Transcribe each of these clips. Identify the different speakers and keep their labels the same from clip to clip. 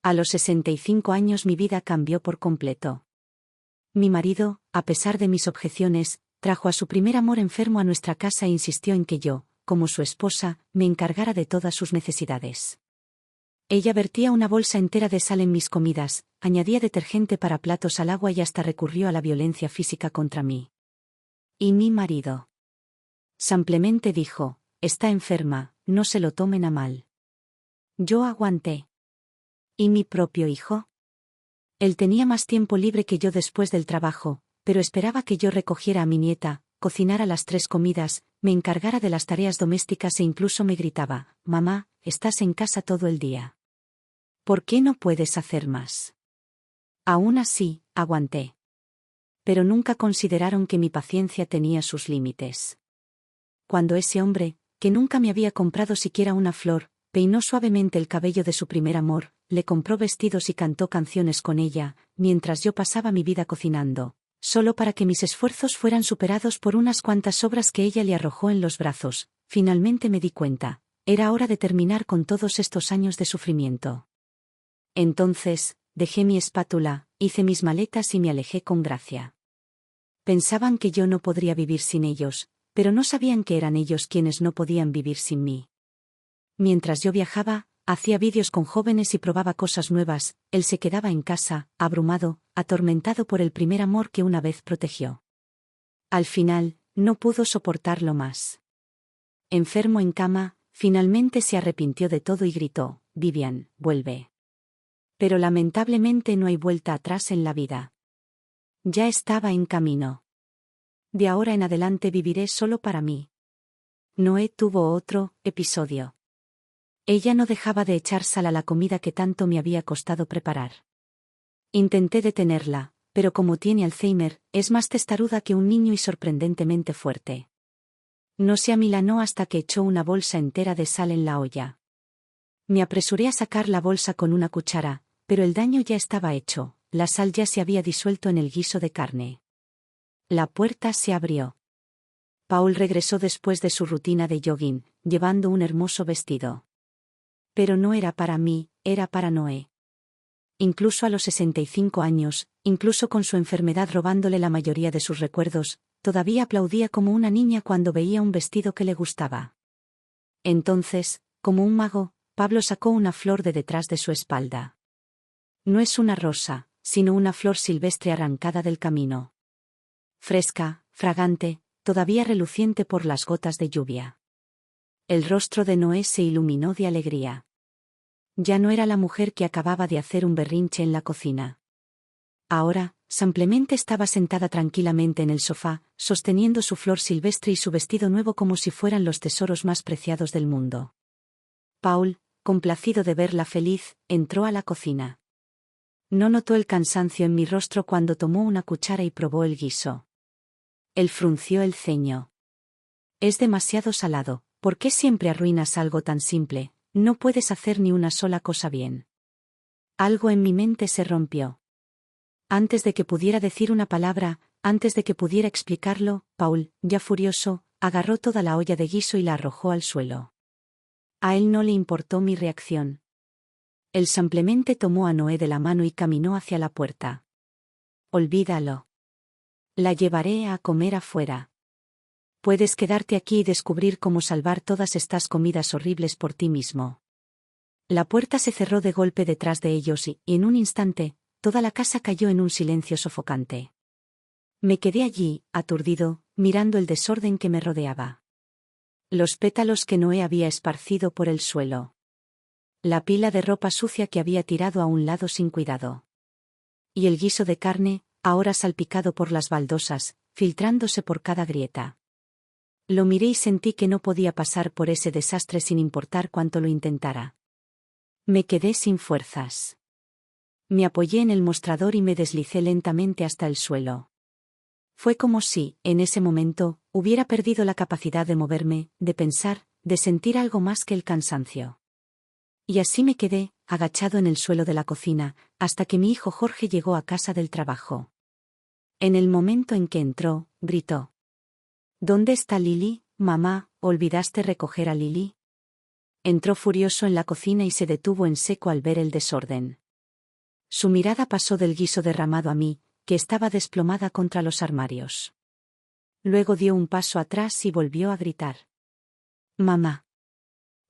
Speaker 1: A los 65 años mi vida cambió por completo. Mi marido, a pesar de mis objeciones, trajo a su primer amor enfermo a nuestra casa e insistió en que yo, como su esposa, me encargara de todas sus necesidades. Ella vertía una bolsa entera de sal en mis comidas, añadía detergente para platos al agua y hasta recurrió a la violencia física contra mí. ¿Y mi marido? Simplemente dijo, está enferma, no se lo tomen a mal. Yo aguanté. ¿Y mi propio hijo? Él tenía más tiempo libre que yo después del trabajo, pero esperaba que yo recogiera a mi nieta, cocinara las 3 comidas, me encargara de las tareas domésticas e incluso me gritaba, mamá, estás en casa todo el día. ¿Por qué no puedes hacer más? Aún así, aguanté. Pero nunca consideraron que mi paciencia tenía sus límites. Cuando ese hombre, que nunca me había comprado siquiera una flor, peinó suavemente el cabello de su primer amor, le compró vestidos y cantó canciones con ella, mientras yo pasaba mi vida cocinando, solo para que mis esfuerzos fueran superados por unas cuantas sobras que ella le arrojó en los brazos, finalmente me di cuenta, era hora de terminar con todos estos años de sufrimiento. Entonces, dejé mi espátula, hice mis maletas y me alejé con gracia. Pensaban que yo no podría vivir sin ellos, pero no sabían que eran ellos quienes no podían vivir sin mí. Mientras yo viajaba, hacía vídeos con jóvenes y probaba cosas nuevas, él se quedaba en casa, abrumado, atormentado por el primer amor que una vez protegió. Al final, no pudo soportarlo más. Enfermo en cama, finalmente se arrepintió de todo y gritó, Vivian, vuelve. Pero lamentablemente no hay vuelta atrás en la vida. Ya estaba en camino. De ahora en adelante viviré solo para mí. Noé tuvo otro episodio. Ella no dejaba de echar sal a la comida que tanto me había costado preparar. Intenté detenerla, pero como tiene Alzheimer, es más testaruda que un niño y sorprendentemente fuerte. No se amilanó hasta que echó una bolsa entera de sal en la olla. Me apresuré a sacar la bolsa con una cuchara, pero el daño ya estaba hecho, la sal ya se había disuelto en el guiso de carne. La puerta se abrió. Paul regresó después de su rutina de jogging, llevando un hermoso vestido. Pero no era para mí, era para Noé. Incluso a los 65 años, incluso con su enfermedad robándole la mayoría de sus recuerdos, todavía aplaudía como una niña cuando veía un vestido que le gustaba. Entonces, como un mago, Pablo sacó una flor de detrás de su espalda. No es una rosa, sino una flor silvestre arrancada del camino. Fresca, fragante, todavía reluciente por las gotas de lluvia. El rostro de Noé se iluminó de alegría. Ya no era la mujer que acababa de hacer un berrinche en la cocina. Ahora, simplemente estaba sentada tranquilamente en el sofá, sosteniendo su flor silvestre y su vestido nuevo como si fueran los tesoros más preciados del mundo. Paul, complacido de verla feliz, entró a la cocina. No notó el cansancio en mi rostro cuando tomó una cuchara y probó el guiso. Él frunció el ceño. Es demasiado salado, ¿por qué siempre arruinas algo tan simple? No puedes hacer ni una sola cosa bien. Algo en mi mente se rompió. Antes de que pudiera decir una palabra, antes de que pudiera explicarlo, Paul, ya furioso, agarró toda la olla de guiso y la arrojó al suelo. A él no le importó mi reacción. Él simplemente tomó a Noé de la mano y caminó hacia la puerta. Olvídalo. La llevaré a comer afuera. Puedes quedarte aquí y descubrir cómo salvar todas estas comidas horribles por ti mismo. La puerta se cerró de golpe detrás de ellos y, en un instante, toda la casa cayó en un silencio sofocante. Me quedé allí, aturdido, mirando el desorden que me rodeaba. Los pétalos que Noé había esparcido por el suelo. La pila de ropa sucia que había tirado a un lado sin cuidado. Y el guiso de carne, ahora salpicado por las baldosas, filtrándose por cada grieta. Lo miré y sentí que no podía pasar por ese desastre sin importar cuánto lo intentara. Me quedé sin fuerzas. Me apoyé en el mostrador y me deslicé lentamente hasta el suelo. Fue como si, en ese momento, hubiera perdido la capacidad de moverme, de pensar, de sentir algo más que el cansancio. Y así me quedé, agachado en el suelo de la cocina, hasta que mi hijo Jorge llegó a casa del trabajo. En el momento en que entró, gritó. ¿Dónde está Lily, mamá? ¿Olvidaste recoger a Lily? Entró furioso en la cocina y se detuvo en seco al ver el desorden. Su mirada pasó del guiso derramado a mí, que estaba desplomada contra los armarios. Luego dio un paso atrás y volvió a gritar. «Mamá.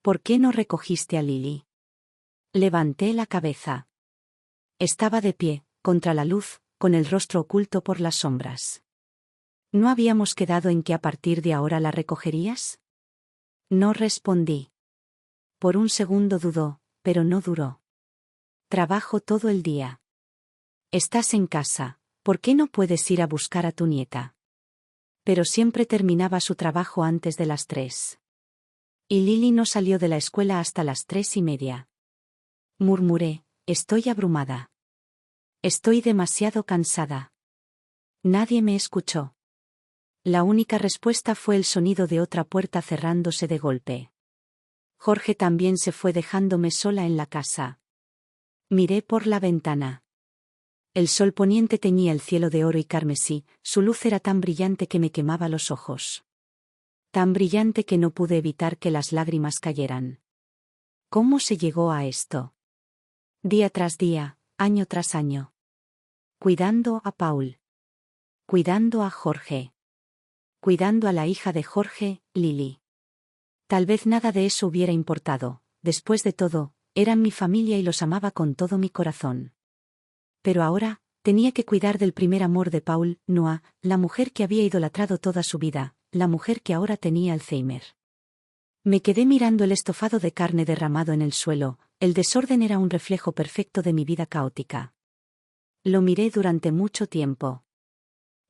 Speaker 1: ¿Por qué no recogiste a Lily?» Levanté la cabeza. Estaba de pie, contra la luz, con el rostro oculto por las sombras. ¿No habíamos quedado en que a partir de ahora la recogerías? No respondí. Por un segundo dudó, pero no duró. Trabajo todo el día. Estás en casa, ¿por qué no puedes ir a buscar a tu nieta? Pero siempre terminaba su trabajo antes de las 3. Y Lily no salió de la escuela hasta las 3:30. Murmuré, estoy abrumada. Estoy demasiado cansada. Nadie me escuchó. La única respuesta fue el sonido de otra puerta cerrándose de golpe. Jorge también se fue dejándome sola en la casa. Miré por la ventana. El sol poniente teñía el cielo de oro y carmesí, su luz era tan brillante que me quemaba los ojos. Tan brillante que no pude evitar que las lágrimas cayeran. ¿Cómo se llegó a esto? Día tras día, año tras año. Cuidando a Paul. Cuidando a Jorge. Cuidando a la hija de Jorge, Lily. Tal vez nada de eso hubiera importado, después de todo, eran mi familia y los amaba con todo mi corazón. Pero ahora, tenía que cuidar del primer amor de Paul, Noah, la mujer que había idolatrado toda su vida, la mujer que ahora tenía Alzheimer. Me quedé mirando el estofado de carne derramado en el suelo, el desorden era un reflejo perfecto de mi vida caótica. Lo miré durante mucho tiempo.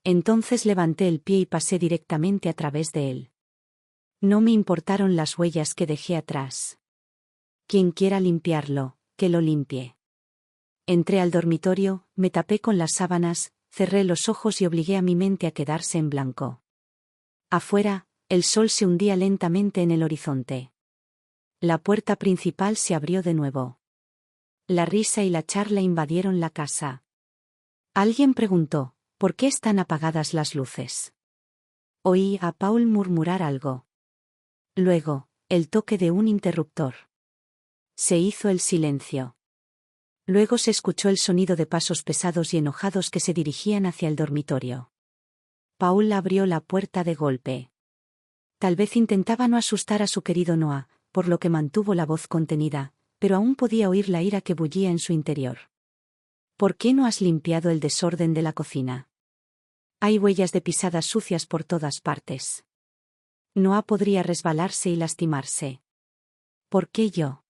Speaker 1: Entonces levanté el pie y pasé directamente a través de él. No me importaron las huellas que dejé atrás. Quien quiera limpiarlo, que lo limpie. Entré al dormitorio, me tapé con las sábanas, cerré los ojos y obligué a mi mente a quedarse en blanco. Afuera, el sol se hundía lentamente en el horizonte. La puerta principal se abrió de nuevo. La risa y la charla invadieron la casa. Alguien preguntó, ¿por qué están apagadas las luces? Oí a Paul murmurar algo. Luego, el toque de un interruptor. Se hizo el silencio. Luego se escuchó el sonido de pasos pesados y enojados que se dirigían hacia el dormitorio. Paul abrió la puerta de golpe. Tal vez intentaba no asustar a su querido Noah, por lo que mantuvo la voz contenida, pero aún podía oír la ira que bullía en su interior. ¿Por qué no has limpiado el desorden de la cocina? Hay huellas de pisadas sucias por todas partes. Noah podría resbalarse y lastimarse. ¿Por qué yo?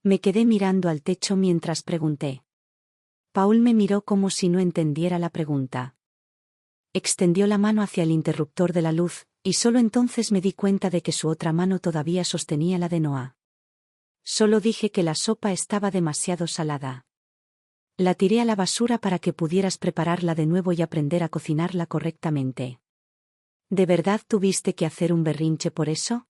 Speaker 1: Me quedé mirando al techo mientras pregunté. Paul me miró como si no entendiera la pregunta. Extendió la mano hacia el interruptor de la luz, y solo entonces me di cuenta de que su otra mano todavía sostenía la de Noah. Solo dije que la sopa estaba demasiado salada. La tiré a la basura para que pudieras prepararla de nuevo y aprender a cocinarla correctamente. ¿De verdad tuviste que hacer un berrinche por eso?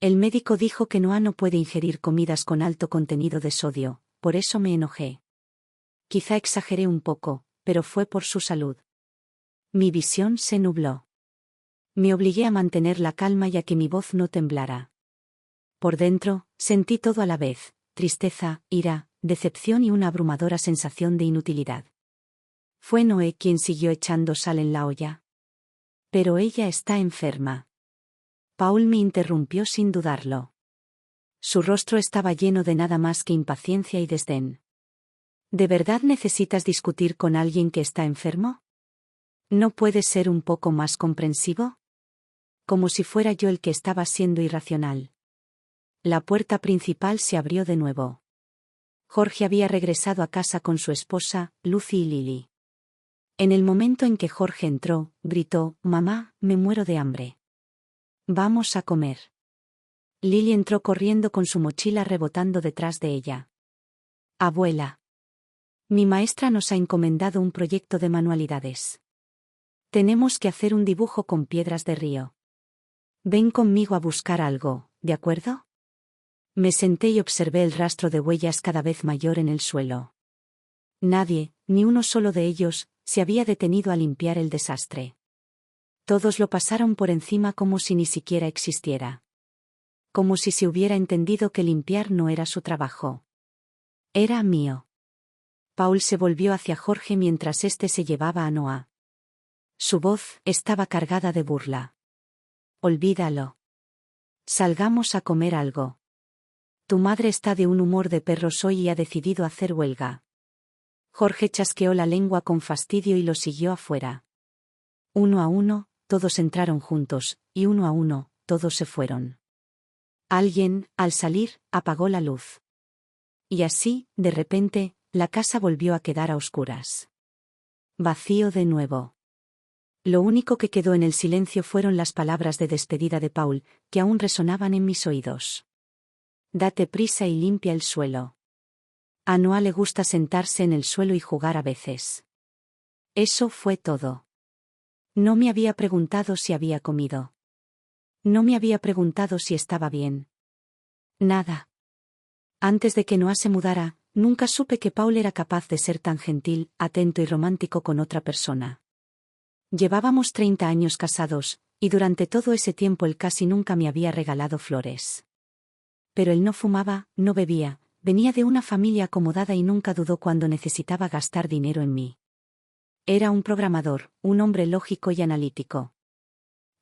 Speaker 1: El médico dijo que Noah no puede ingerir comidas con alto contenido de sodio, por eso me enojé. Quizá exageré un poco, pero fue por su salud. Mi visión se nubló. Me obligué a mantener la calma y a que mi voz no temblara. Por dentro, sentí todo a la vez, tristeza, ira, decepción y una abrumadora sensación de inutilidad. Fue Noé quien siguió echando sal en la olla. Pero ella está enferma. Paul me interrumpió sin dudarlo. Su rostro estaba lleno de nada más que impaciencia y desdén. ¿De verdad necesitas discutir con alguien que está enfermo? ¿No puedes ser un poco más comprensivo? Como si fuera yo el que estaba siendo irracional. La puerta principal se abrió de nuevo. Jorge había regresado a casa con su esposa, Lucy y Lily. En el momento en que Jorge entró, gritó, «Mamá, me muero de hambre. Vamos a comer». Lily entró corriendo con su mochila rebotando detrás de ella. «Abuela. Mi maestra nos ha encomendado un proyecto de manualidades. Tenemos que hacer un dibujo con piedras de río. Ven conmigo a buscar algo, ¿de acuerdo?» Me senté y observé el rastro de huellas cada vez mayor en el suelo. Nadie, ni uno solo de ellos, se había detenido a limpiar el desastre. Todos lo pasaron por encima como si ni siquiera existiera. Como si se hubiera entendido que limpiar no era su trabajo. Era mío. Paul se volvió hacia Jorge mientras éste se llevaba a Noah. Su voz estaba cargada de burla. Olvídalo. Salgamos a comer algo. Tu madre está de un humor de perros hoy y ha decidido hacer huelga. Jorge chasqueó la lengua con fastidio y lo siguió afuera. Uno a uno, todos entraron juntos, y uno a uno, todos se fueron. Alguien, al salir, apagó la luz. Y así, de repente, la casa volvió a quedar a oscuras. Vacío de nuevo. Lo único que quedó en el silencio fueron las palabras de despedida de Paul, que aún resonaban en mis oídos. Date prisa y limpia el suelo. A Noah le gusta sentarse en el suelo y jugar a veces. Eso fue todo. No me había preguntado si había comido. No me había preguntado si estaba bien. Nada. Antes de que Noah se mudara, nunca supe que Paul era capaz de ser tan gentil, atento y romántico con otra persona. Llevábamos 30 años casados, y durante todo ese tiempo él casi nunca me había regalado flores. Pero él no fumaba, no bebía, venía de una familia acomodada y nunca dudó cuando necesitaba gastar dinero en mí. Era un programador, un hombre lógico y analítico.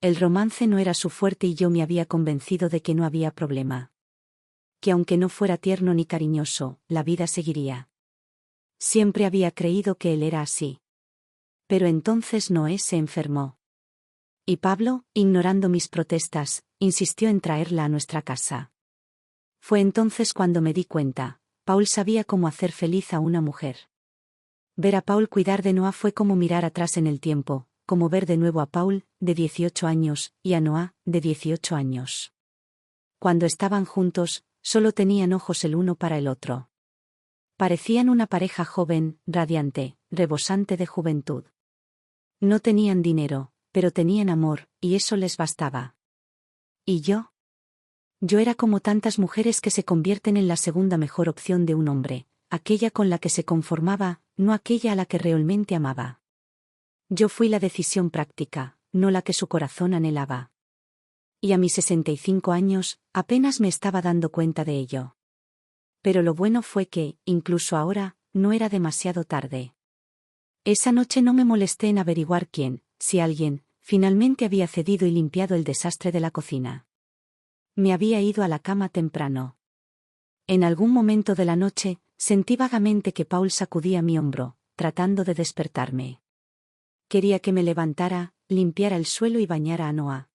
Speaker 1: El romance no era su fuerte y yo me había convencido de que no había problema. Que aunque no fuera tierno ni cariñoso, la vida seguiría. Siempre había creído que él era así. Pero entonces Noé se enfermó. Y Pablo, ignorando mis protestas, insistió en traerla a nuestra casa. Fue entonces cuando me di cuenta, Paul sabía cómo hacer feliz a una mujer. Ver a Paul cuidar de Noah fue como mirar atrás en el tiempo, como ver de nuevo a Paul, de 18 años, y a Noah, de 18 años. Cuando estaban juntos, solo tenían ojos el uno para el otro. Parecían una pareja joven, radiante, rebosante de juventud. No tenían dinero, pero tenían amor, y eso les bastaba. ¿Y yo? Yo era como tantas mujeres que se convierten en la segunda mejor opción de un hombre, aquella con la que se conformaba, no aquella a la que realmente amaba. Yo fui la decisión práctica, no la que su corazón anhelaba. Y a mis 65 años, apenas me estaba dando cuenta de ello. Pero lo bueno fue que, incluso ahora, no era demasiado tarde. Esa noche no me molesté en averiguar quién, si alguien, finalmente había cedido y limpiado el desastre de la cocina. Me había ido a la cama temprano. En algún momento de la noche, sentí vagamente que Paul sacudía mi hombro, tratando de despertarme. Quería que me levantara, limpiara el suelo y bañara a Noah.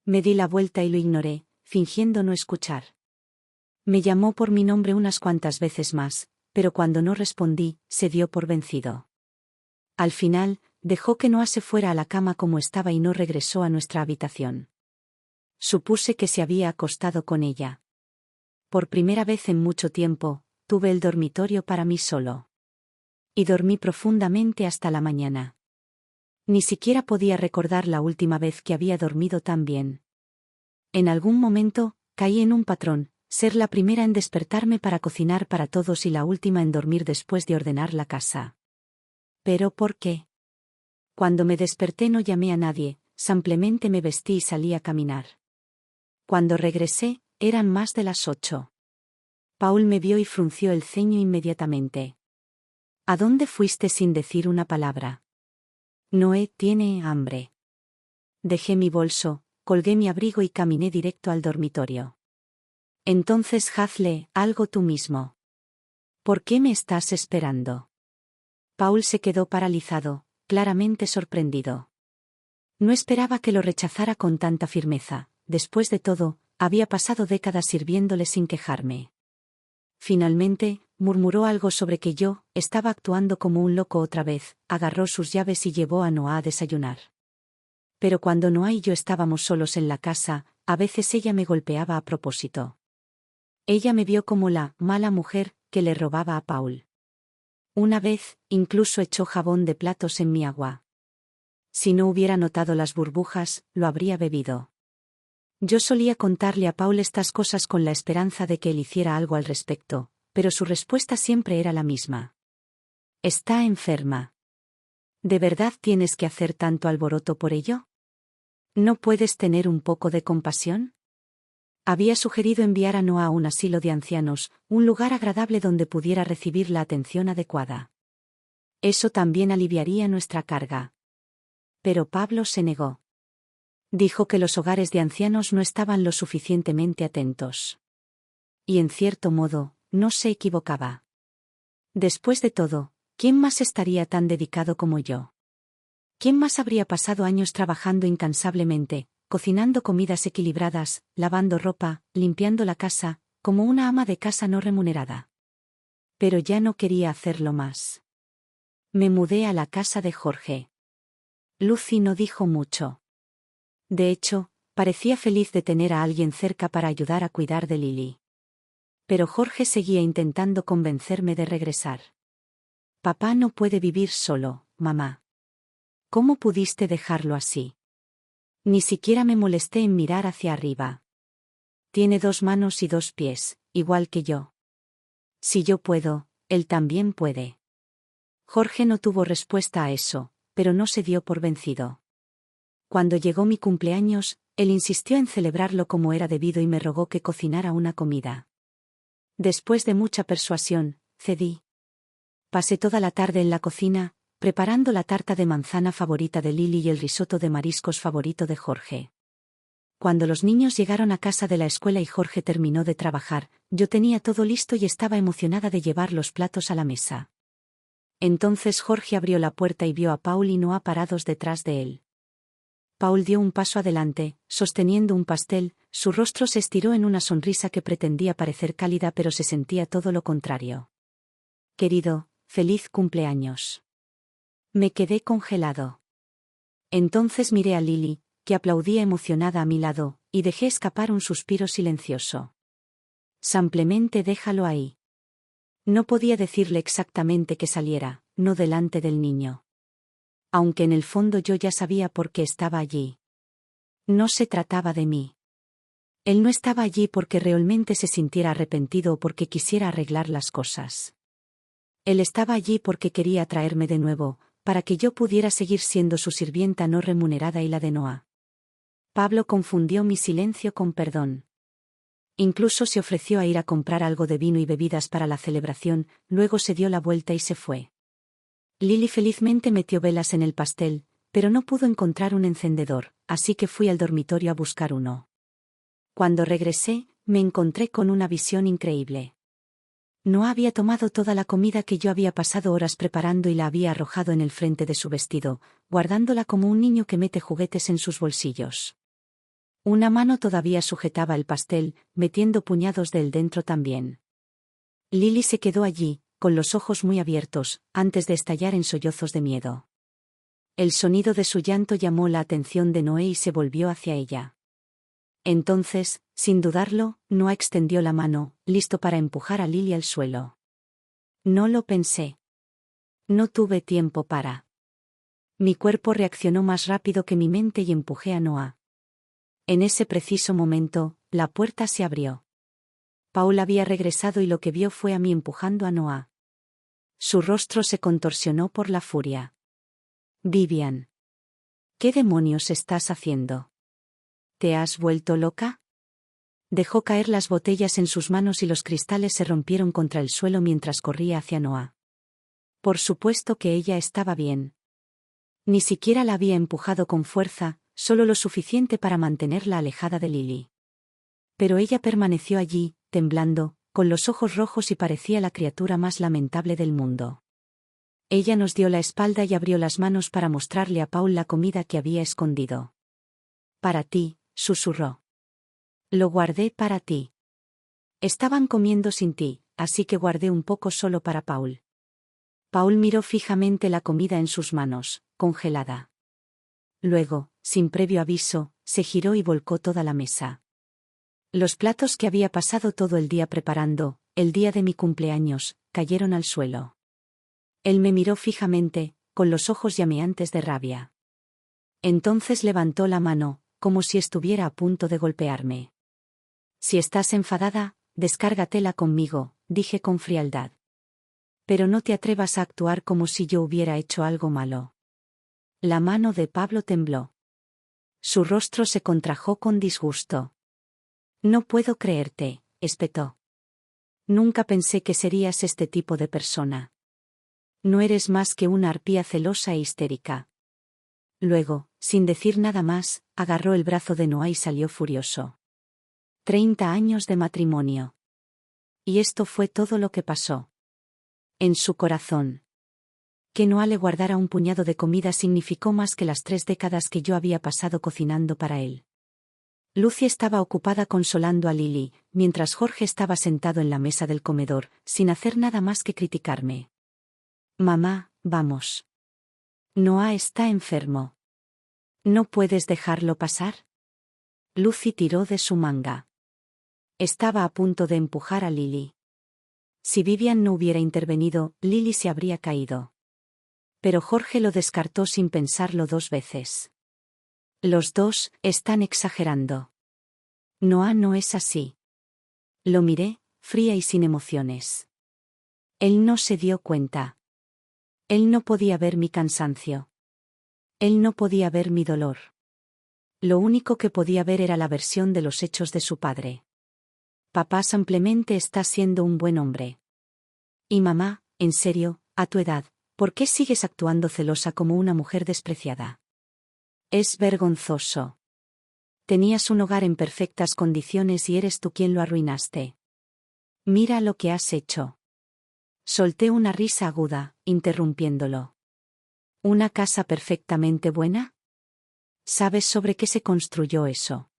Speaker 1: Me di la vuelta y lo ignoré, fingiendo no escuchar. Me llamó por mi nombre unas cuantas veces más, pero cuando no respondí, se dio por vencido. Al final, dejó que Noah se fuera a la cama como estaba y no regresó a nuestra habitación. Supuse que se había acostado con ella. Por primera vez en mucho tiempo, tuve el dormitorio para mí solo. Y dormí profundamente hasta la mañana. Ni siquiera podía recordar la última vez que había dormido tan bien. En algún momento, caí en un patrón, ser la primera en despertarme para cocinar para todos y la última en dormir después de ordenar la casa. ¿Pero por qué? Cuando me desperté no llamé a nadie, simplemente me vestí y salí a caminar. Cuando regresé, eran más de las 8. Paul me vio y frunció el ceño inmediatamente. ¿A dónde fuiste sin decir una palabra? Noé tiene hambre. Dejé mi bolso, colgué mi abrigo y caminé directo al dormitorio. Entonces hazle algo tú mismo. ¿Por qué me estás esperando? Paul se quedó paralizado, claramente sorprendido. No esperaba que lo rechazara con tanta firmeza. Después de todo, había pasado décadas sirviéndole sin quejarme. Finalmente, murmuró algo sobre que yo estaba actuando como un loco otra vez, agarró sus llaves y llevó a Noah a desayunar. Pero cuando Noah y yo estábamos solos en la casa, a veces ella me golpeaba a propósito. Ella me vio como la mala mujer que le robaba a Paul. Una vez, incluso echó jabón de platos en mi agua. Si no hubiera notado las burbujas, lo habría bebido. Yo solía contarle a Paul estas cosas con la esperanza de que él hiciera algo al respecto, pero su respuesta siempre era la misma. Está enferma. ¿De verdad tienes que hacer tanto alboroto por ello? ¿No puedes tener un poco de compasión? Había sugerido enviar a Noah a un asilo de ancianos, un lugar agradable donde pudiera recibir la atención adecuada. Eso también aliviaría nuestra carga. Pero Pablo se negó. Dijo que los hogares de ancianos no estaban lo suficientemente atentos. Y en cierto modo, no se equivocaba. Después de todo, ¿quién más estaría tan dedicado como yo? ¿Quién más habría pasado años trabajando incansablemente, cocinando comidas equilibradas, lavando ropa, limpiando la casa, como una ama de casa no remunerada? Pero ya no quería hacerlo más. Me mudé a la casa de Jorge. Lucy no dijo mucho. De hecho, parecía feliz de tener a alguien cerca para ayudar a cuidar de Lily. Pero Jorge seguía intentando convencerme de regresar. Papá no puede vivir solo, mamá. ¿Cómo pudiste dejarlo así? Ni siquiera me molesté en mirar hacia arriba. Tiene 2 manos y 2 pies, igual que yo. Si yo puedo, él también puede. Jorge no tuvo respuesta a eso, pero no se dio por vencido. Cuando llegó mi cumpleaños, él insistió en celebrarlo como era debido y me rogó que cocinara una comida. Después de mucha persuasión, cedí. Pasé toda la tarde en la cocina, preparando la tarta de manzana favorita de Lily y el risotto de mariscos favorito de Jorge. Cuando los niños llegaron a casa de la escuela y Jorge terminó de trabajar, yo tenía todo listo y estaba emocionada de llevar los platos a la mesa. Entonces Jorge abrió la puerta y vio a Paul y Noah parados detrás de él. Paul dio un paso adelante, sosteniendo un pastel, su rostro se estiró en una sonrisa que pretendía parecer cálida pero se sentía todo lo contrario. Querido, feliz cumpleaños. Me quedé congelado. Entonces miré a Lily, que aplaudía emocionada a mi lado, y dejé escapar un suspiro silencioso. Simplemente déjalo ahí. No podía decirle exactamente que saliera, no delante del niño. Aunque en el fondo yo ya sabía por qué estaba allí. No se trataba de mí. Él no estaba allí porque realmente se sintiera arrepentido o porque quisiera arreglar las cosas. Él estaba allí porque quería traerme de nuevo, para que yo pudiera seguir siendo su sirvienta no remunerada y la de Noah. Pablo confundió mi silencio con perdón. Incluso se ofreció a ir a comprar algo de vino y bebidas para la celebración, luego se dio la vuelta y se fue. Lily felizmente metió velas en el pastel, pero no pudo encontrar un encendedor, así que fui al dormitorio a buscar uno. Cuando regresé, me encontré con una visión increíble. No había tomado toda la comida que yo había pasado horas preparando y la había arrojado en el frente de su vestido, guardándola como un niño que mete juguetes en sus bolsillos. Una mano todavía sujetaba el pastel, metiendo puñados de él dentro también. Lily se quedó allí, con los ojos muy abiertos, antes de estallar en sollozos de miedo. El sonido de su llanto llamó la atención de Noé y se volvió hacia ella. Entonces, sin dudarlo, Noah extendió la mano, listo para empujar a Lily al suelo. No lo pensé. No tuve tiempo para. Mi cuerpo reaccionó más rápido que mi mente y empujé a Noah. En ese preciso momento, la puerta se abrió. Paul había regresado y lo que vio fue a mí empujando a Noah. Su rostro se contorsionó por la furia. Vivian. ¿Qué demonios estás haciendo? ¿Te has vuelto loca? Dejó caer las botellas en sus manos y los cristales se rompieron contra el suelo mientras corría hacia Noah. Por supuesto que ella estaba bien. Ni siquiera la había empujado con fuerza, solo lo suficiente para mantenerla alejada de Lily. Pero ella permaneció allí, temblando, con los ojos rojos y parecía la criatura más lamentable del mundo. Ella nos dio la espalda y abrió las manos para mostrarle a Paul la comida que había escondido. Para ti, susurró. Lo guardé para ti. Estaban comiendo sin ti, así que guardé un poco solo para Paul. Paul miró fijamente la comida en sus manos, congelada. Luego, sin previo aviso, se giró y volcó toda la mesa. Los platos que había pasado todo el día preparando, el día de mi cumpleaños, cayeron al suelo. Él me miró fijamente, con los ojos llameantes de rabia. Entonces levantó la mano, como si estuviera a punto de golpearme. Si estás enfadada, descárgatela conmigo, dije con frialdad. Pero no te atrevas a actuar como si yo hubiera hecho algo malo. La mano de Pablo tembló. Su rostro se contrajo con disgusto. No puedo creerte, espetó. Nunca pensé que serías este tipo de persona. No eres más que una arpía celosa e histérica. Luego, sin decir nada más, agarró el brazo de Noah y salió furioso. 30 años de matrimonio. Y esto fue todo lo que pasó. En su corazón. Que Noah le guardara un puñado de comida significó más que las 3 décadas que yo había pasado cocinando para él. Lucy estaba ocupada consolando a Lily, mientras Jorge estaba sentado en la mesa del comedor, sin hacer nada más que criticarme. Mamá, vamos. Noah está enfermo. ¿No puedes dejarlo pasar? Lucy tiró de su manga. Estaba a punto de empujar a Lily. Si Vivian no hubiera intervenido, Lily se habría caído. Pero Jorge lo descartó sin pensarlo 2 veces. Los dos están exagerando. Noah no es así. Lo miré, fría y sin emociones. Él no se dio cuenta. Él no podía ver mi cansancio. Él no podía ver mi dolor. Lo único que podía ver era la versión de los hechos de su padre. Papá simplemente está siendo un buen hombre. Y mamá, en serio, a tu edad, ¿por qué sigues actuando celosa como una mujer despreciada? Es vergonzoso. Tenías un hogar en perfectas condiciones y eres tú quien lo arruinaste. Mira lo que has hecho. Solté una risa aguda, interrumpiéndolo. ¿Una casa perfectamente buena? ¿Sabes sobre qué se construyó eso?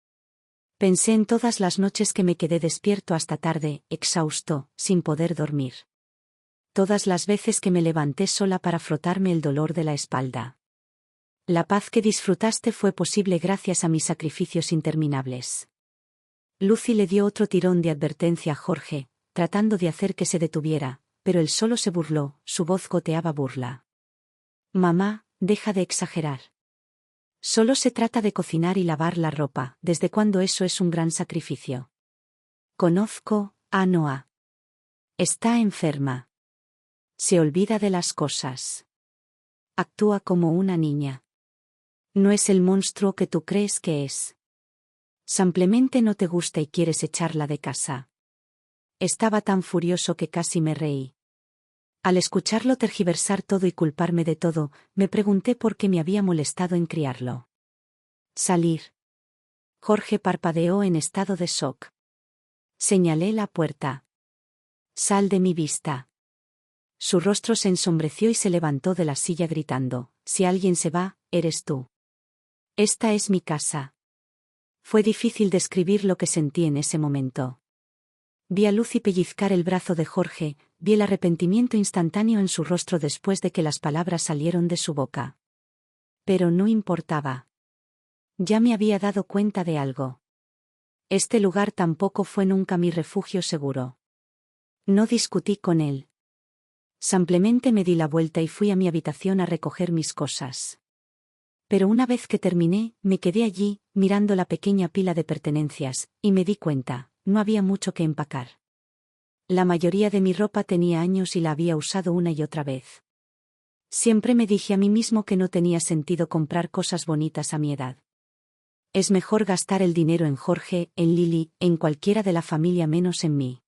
Speaker 1: Pensé en todas las noches que me quedé despierto hasta tarde, exhausto, sin poder dormir. Todas las veces que me levanté sola para frotarme el dolor de la espalda. La paz que disfrutaste fue posible gracias a mis sacrificios interminables. Lucy le dio otro tirón de advertencia a Jorge, tratando de hacer que se detuviera, pero él solo se burló, su voz goteaba burla. Mamá, deja de exagerar. Solo se trata de cocinar y lavar la ropa, ¿desde cuándo eso es un gran sacrificio? Conozco a Noah. Está enferma. Se olvida de las cosas. Actúa como una niña. No es el monstruo que tú crees que es. Simplemente no te gusta y quieres echarla de casa. Estaba tan furioso que casi me reí. Al escucharlo tergiversar todo y culparme de todo, me pregunté por qué me había molestado en criarlo. Salir. Jorge parpadeó en estado de shock. Señalé la puerta. Sal de mi vista. Su rostro se ensombreció y se levantó de la silla gritando, si alguien se va, eres tú. Esta es mi casa. Fue difícil describir lo que sentí en ese momento. Vi a Lucy pellizcar el brazo de Jorge, vi el arrepentimiento instantáneo en su rostro después de que las palabras salieron de su boca. Pero no importaba. Ya me había dado cuenta de algo. Este lugar tampoco fue nunca mi refugio seguro. No discutí con él. Simplemente me di la vuelta y fui a mi habitación a recoger mis cosas. Pero una vez que terminé, me quedé allí, mirando la pequeña pila de pertenencias, y me di cuenta, no había mucho que empacar. La mayoría de mi ropa tenía años y la había usado una y otra vez. Siempre me dije a mí mismo que no tenía sentido comprar cosas bonitas a mi edad. Es mejor gastar el dinero en Jorge, en Lily, en cualquiera de la familia menos en mí.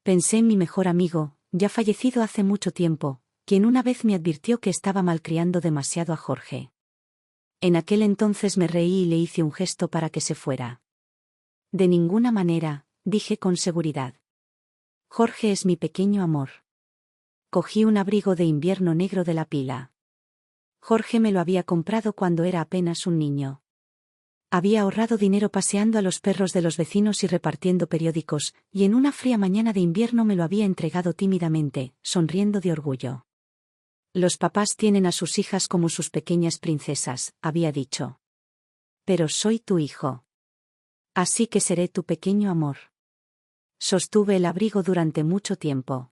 Speaker 1: Pensé en mi mejor amigo, ya fallecido hace mucho tiempo, quien una vez me advirtió que estaba malcriando demasiado a Jorge. En aquel entonces me reí y le hice un gesto para que se fuera. De ninguna manera, dije con seguridad. Jorge es mi pequeño amor. Cogí un abrigo de invierno negro de la pila. Jorge me lo había comprado cuando era apenas un niño. Había ahorrado dinero paseando a los perros de los vecinos y repartiendo periódicos, y en una fría mañana de invierno me lo había entregado tímidamente, sonriendo de orgullo. Los papás tienen a sus hijas como sus pequeñas princesas, había dicho. Pero soy tu hijo. Así que seré tu pequeño amor. Sostuve el abrigo durante mucho tiempo.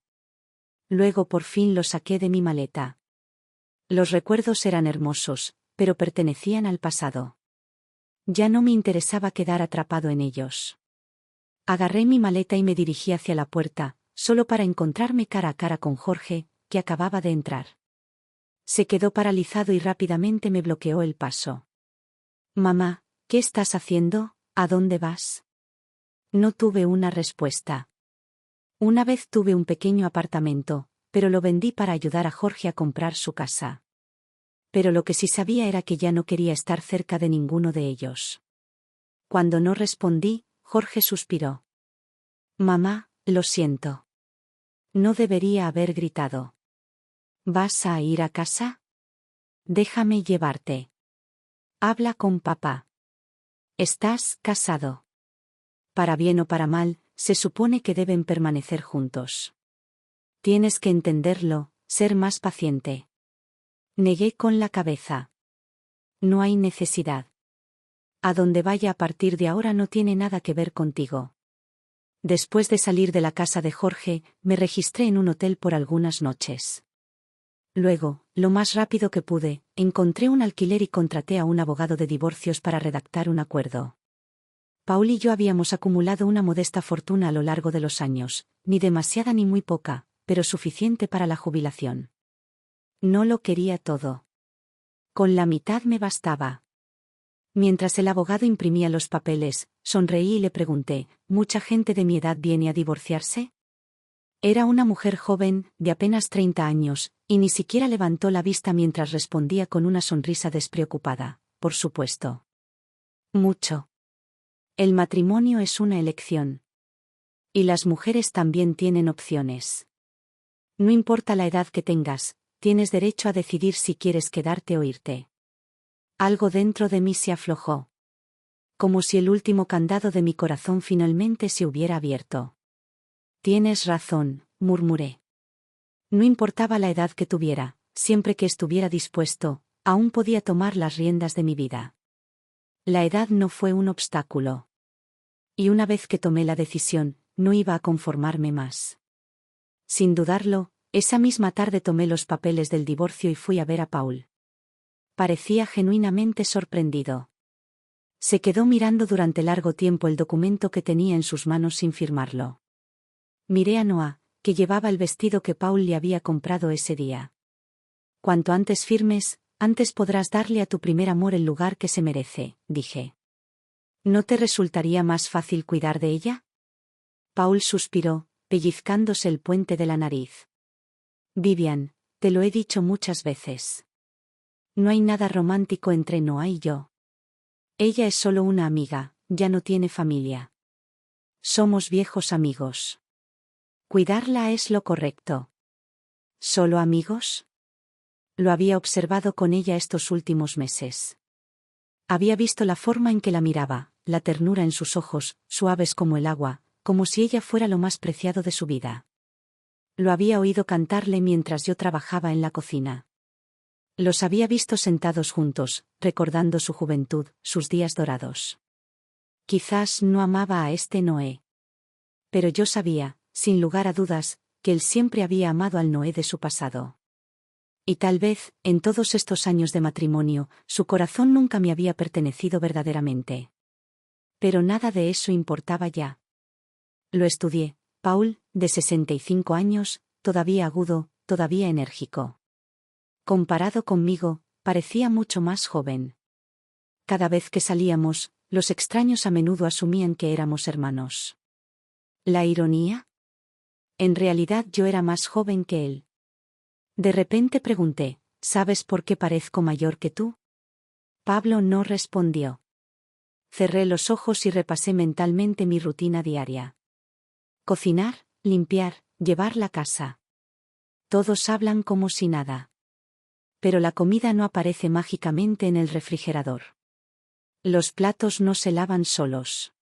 Speaker 1: Luego por fin lo saqué de mi maleta. Los recuerdos eran hermosos, pero pertenecían al pasado. Ya no me interesaba quedar atrapado en ellos. Agarré mi maleta y me dirigí hacia la puerta, solo para encontrarme cara a cara con Jorge, que acababa de entrar. Se quedó paralizado y rápidamente me bloqueó el paso. Mamá, ¿qué estás haciendo? ¿A dónde vas? No tuve una respuesta. Una vez tuve un pequeño apartamento, pero lo vendí para ayudar a Jorge a comprar su casa. Pero lo que sí sabía era que ya no quería estar cerca de ninguno de ellos. Cuando no respondí, Jorge suspiró. Mamá, lo siento. No debería haber gritado. ¿Vas a ir a casa? Déjame llevarte. Habla con papá. Estás casado. Para bien o para mal, se supone que deben permanecer juntos. Tienes que entenderlo, ser más paciente. Negué con la cabeza. No hay necesidad. A donde vaya a partir de ahora no tiene nada que ver contigo. Después de salir de la casa de Jorge, me registré en un hotel por algunas noches. Luego, lo más rápido que pude, encontré un alquiler y contraté a un abogado de divorcios para redactar un acuerdo. Paul y yo habíamos acumulado una modesta fortuna a lo largo de los años, ni demasiada ni muy poca, pero suficiente para la jubilación. No lo quería todo. Con la mitad me bastaba. Mientras el abogado imprimía los papeles, sonreí y le pregunté, ¿mucha gente de mi edad viene a divorciarse? Era una mujer joven, de apenas 30 años, y ni siquiera levantó la vista mientras respondía con una sonrisa despreocupada, por supuesto. Mucho. El matrimonio es una elección. Y las mujeres también tienen opciones. No importa la edad que tengas, tienes derecho a decidir si quieres quedarte o irte. Algo dentro de mí se aflojó. Como si el último candado de mi corazón finalmente se hubiera abierto. Tienes razón, murmuré. No importaba la edad que tuviera, siempre que estuviera dispuesto, aún podía tomar las riendas de mi vida. La edad no fue un obstáculo. Y una vez que tomé la decisión, no iba a conformarme más. Sin dudarlo, esa misma tarde tomé los papeles del divorcio y fui a ver a Paul. Parecía genuinamente sorprendido. Se quedó mirando durante largo tiempo el documento que tenía en sus manos sin firmarlo. Miré a Noah, que llevaba el vestido que Paul le había comprado ese día. Cuanto antes firmes, antes podrás darle a tu primer amor el lugar que se merece, dije. ¿No te resultaría más fácil cuidar de ella? Paul suspiró, pellizcándose el puente de la nariz. Vivian, te lo he dicho muchas veces. No hay nada romántico entre Noah y yo. Ella es solo una amiga, ya no tiene familia. Somos viejos amigos. Cuidarla es lo correcto. ¿Solo amigos? Lo había observado con ella estos últimos meses. Había visto la forma en que la miraba, la ternura en sus ojos, suaves como el agua, como si ella fuera lo más preciado de su vida. Lo había oído cantarle mientras yo trabajaba en la cocina. Los había visto sentados juntos, recordando su juventud, sus días dorados. Quizás no amaba a este Noé. Pero yo sabía, sin lugar a dudas, que él siempre había amado al Noé de su pasado. Y tal vez, en todos estos años de matrimonio, su corazón nunca me había pertenecido verdaderamente. Pero nada de eso importaba ya. Lo estudié. Paul, de 65 años, todavía agudo, todavía enérgico. Comparado conmigo, parecía mucho más joven. Cada vez que salíamos, los extraños a menudo asumían que éramos hermanos. ¿La ironía? En realidad yo era más joven que él. De repente pregunté, ¿sabes por qué parezco mayor que tú? Pablo no respondió. Cerré los ojos y repasé mentalmente mi rutina diaria. Cocinar, limpiar, llevar la casa. Todos hablan como si nada. Pero la comida no aparece mágicamente en el refrigerador. Los platos no se lavan solos.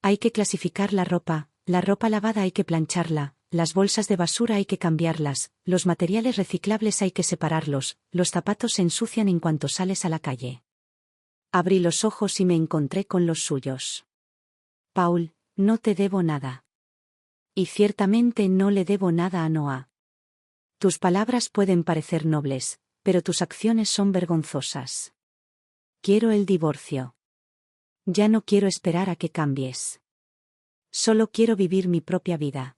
Speaker 1: Hay que clasificar la ropa lavada hay que plancharla, las bolsas de basura hay que cambiarlas, los materiales reciclables hay que separarlos, los zapatos se ensucian en cuanto sales a la calle. Abrí los ojos y me encontré con los suyos. Paul, no te debo nada. Y ciertamente no le debo nada a Noah. Tus palabras pueden parecer nobles, pero tus acciones son vergonzosas. Quiero el divorcio. Ya no quiero esperar a que cambies. Solo quiero vivir mi propia vida.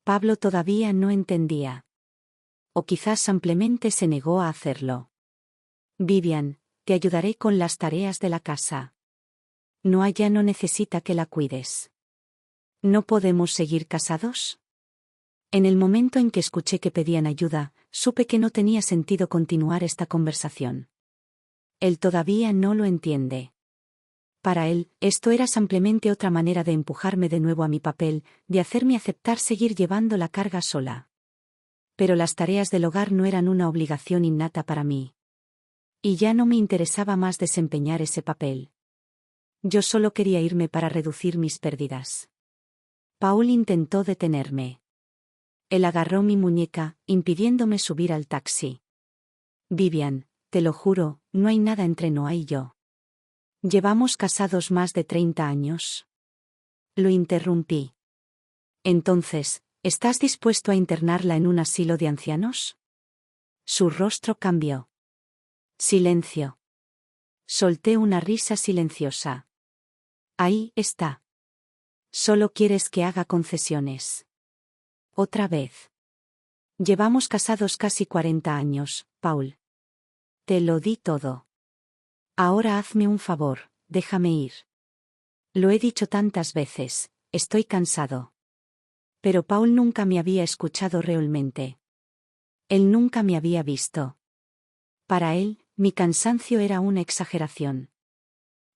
Speaker 1: Pablo todavía no entendía. O quizás simplemente se negó a hacerlo. Vivian, te ayudaré con las tareas de la casa. Noah ya no necesita que la cuides. ¿No podemos seguir casados? En el momento en que escuché que pedían ayuda, supe que no tenía sentido continuar esta conversación. Él todavía no lo entiende. Para él, esto era simplemente otra manera de empujarme de nuevo a mi papel, de hacerme aceptar seguir llevando la carga sola. Pero las tareas del hogar no eran una obligación innata para mí. Y ya no me interesaba más desempeñar ese papel. Yo solo quería irme para reducir mis pérdidas. Paul intentó detenerme. Él agarró mi muñeca, impidiéndome subir al taxi. Vivian, te lo juro, no hay nada entre Noah y yo. Llevamos casados más de 30 años. Lo interrumpí. Entonces, ¿estás dispuesto a internarla en un asilo de ancianos? Su rostro cambió. Silencio. Solté una risa silenciosa. Ahí está. Solo quieres que haga concesiones. Otra vez. Llevamos casados casi 40 años, Paul. Te lo di todo. Ahora hazme un favor, déjame ir. Lo he dicho tantas veces, estoy cansado. Pero Paul nunca me había escuchado realmente. Él nunca me había visto. Para él, mi cansancio era una exageración.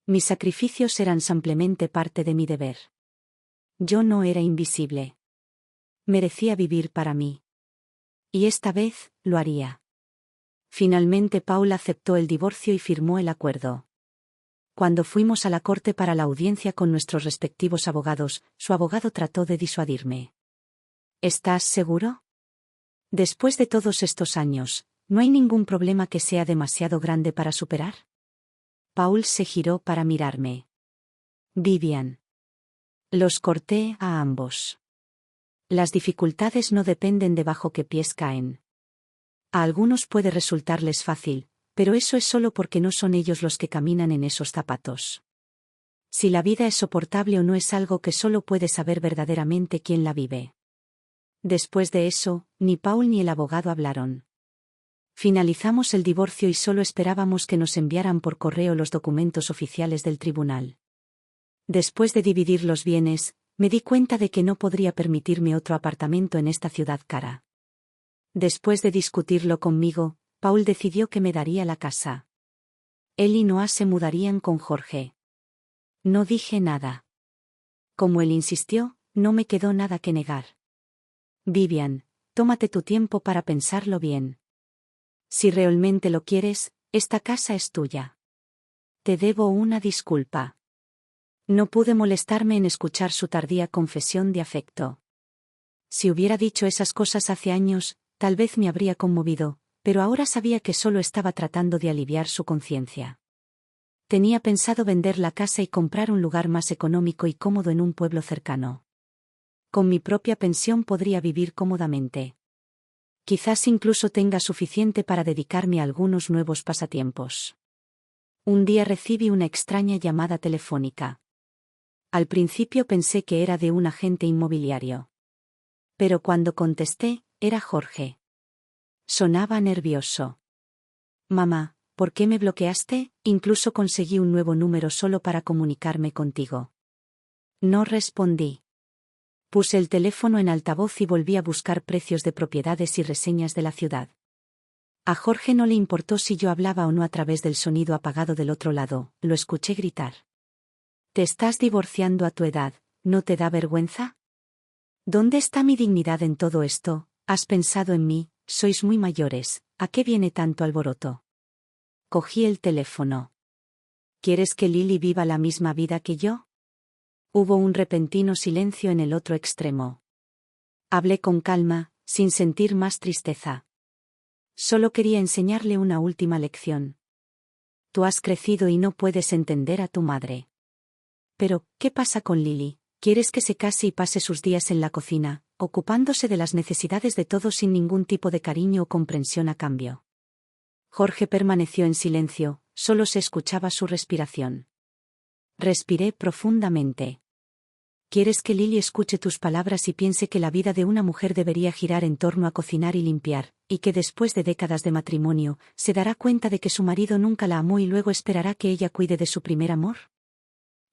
Speaker 1: Mis sacrificios eran simplemente parte de mi deber. Yo no era invisible. Merecía vivir para mí. Y esta vez, lo haría. Finalmente Paul aceptó el divorcio y firmó el acuerdo. Cuando fuimos a la corte para la audiencia con nuestros respectivos abogados, su abogado trató de disuadirme. ¿Estás seguro? Después de todos estos años, ¿no hay ningún problema que sea demasiado grande para superar? Paul se giró para mirarme. Vivian. Los corté a ambos. Las dificultades no dependen de bajo qué pies caen. A algunos puede resultarles fácil, pero eso es solo porque no son ellos los que caminan en esos zapatos. Si la vida es soportable o no es algo que solo puede saber verdaderamente quien la vive. Después de eso, ni Paul ni el abogado hablaron. Finalizamos el divorcio y solo esperábamos que nos enviaran por correo los documentos oficiales del tribunal. Después de dividir los bienes, me di cuenta de que no podría permitirme otro apartamento en esta ciudad cara. Después de discutirlo conmigo, Paul decidió que me daría la casa. Él y Noah se mudarían con Jorge. No dije nada. Como él insistió, no me quedó nada que negar. Vivian, tómate tu tiempo para pensarlo bien. Si realmente lo quieres, esta casa es tuya. Te debo una disculpa. No pude molestarme en escuchar su tardía confesión de afecto. Si hubiera dicho esas cosas hace años, tal vez me habría conmovido, pero ahora sabía que solo estaba tratando de aliviar su conciencia. Tenía pensado vender la casa y comprar un lugar más económico y cómodo en un pueblo cercano. Con mi propia pensión podría vivir cómodamente. Quizás incluso tenga suficiente para dedicarme a algunos nuevos pasatiempos. Un día recibí una extraña llamada telefónica. Al principio pensé que era de un agente inmobiliario. Pero cuando contesté, era Jorge. Sonaba nervioso. Mamá, ¿por qué me bloqueaste? Incluso conseguí un nuevo número solo para comunicarme contigo. No respondí. Puse el teléfono en altavoz y volví a buscar precios de propiedades y reseñas de la ciudad. A Jorge no le importó si yo hablaba o no a través del sonido apagado del otro lado, lo escuché gritar. ¿Te estás divorciando a tu edad? ¿No te da vergüenza? ¿Dónde está mi dignidad en todo esto? ¿Has pensado en mí? Sois muy mayores, ¿a qué viene tanto alboroto? Cogí el teléfono. ¿Quieres que Lily viva la misma vida que yo? Hubo un repentino silencio en el otro extremo. Hablé con calma, sin sentir más tristeza. Solo quería enseñarle una última lección. Tú has crecido y no puedes entender a tu madre. Pero, ¿qué pasa con Lily? ¿Quieres que se case y pase sus días en la cocina, ocupándose de las necesidades de todos sin ningún tipo de cariño o comprensión a cambio? Jorge permaneció en silencio, solo se escuchaba su respiración. Respiré profundamente. ¿Quieres que Lily escuche tus palabras y piense que la vida de una mujer debería girar en torno a cocinar y limpiar, y que después de décadas de matrimonio, se dará cuenta de que su marido nunca la amó y luego esperará que ella cuide de su primer amor?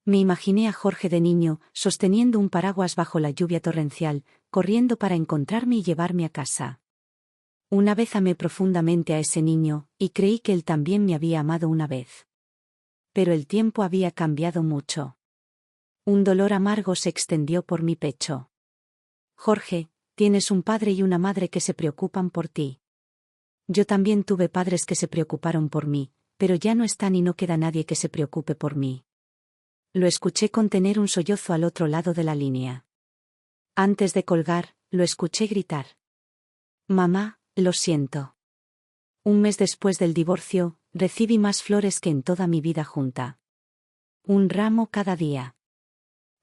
Speaker 1: Me imaginé a Jorge de niño, sosteniendo un paraguas bajo la lluvia torrencial, corriendo para encontrarme y llevarme a casa. Una vez amé profundamente a ese niño, y creí que él también me había amado una vez. Pero el tiempo había cambiado mucho. Un dolor amargo se extendió por mi pecho. Jorge, tienes un padre y una madre que se preocupan por ti. Yo también tuve padres que se preocuparon por mí, pero ya no están y no queda nadie que se preocupe por mí. Lo escuché contener un sollozo al otro lado de la línea. Antes de colgar, lo escuché gritar. Mamá, lo siento. Un mes después del divorcio, recibí más flores que en toda mi vida junta. Un ramo cada día.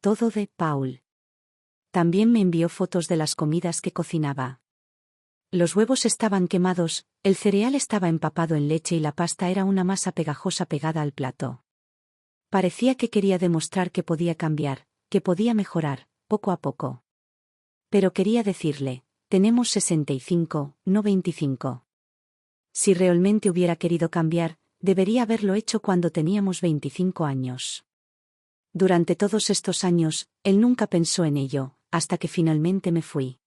Speaker 1: Todo de Paul. También me envió fotos de las comidas que cocinaba. Los huevos estaban quemados, el cereal estaba empapado en leche y la pasta era una masa pegajosa pegada al plato. Parecía que quería demostrar que podía cambiar, que podía mejorar, poco a poco. Pero quería decirle, tenemos 65, no 25. Si realmente hubiera querido cambiar, debería haberlo hecho cuando teníamos 25 años. Durante todos estos años, él nunca pensó en ello, hasta que finalmente me fui.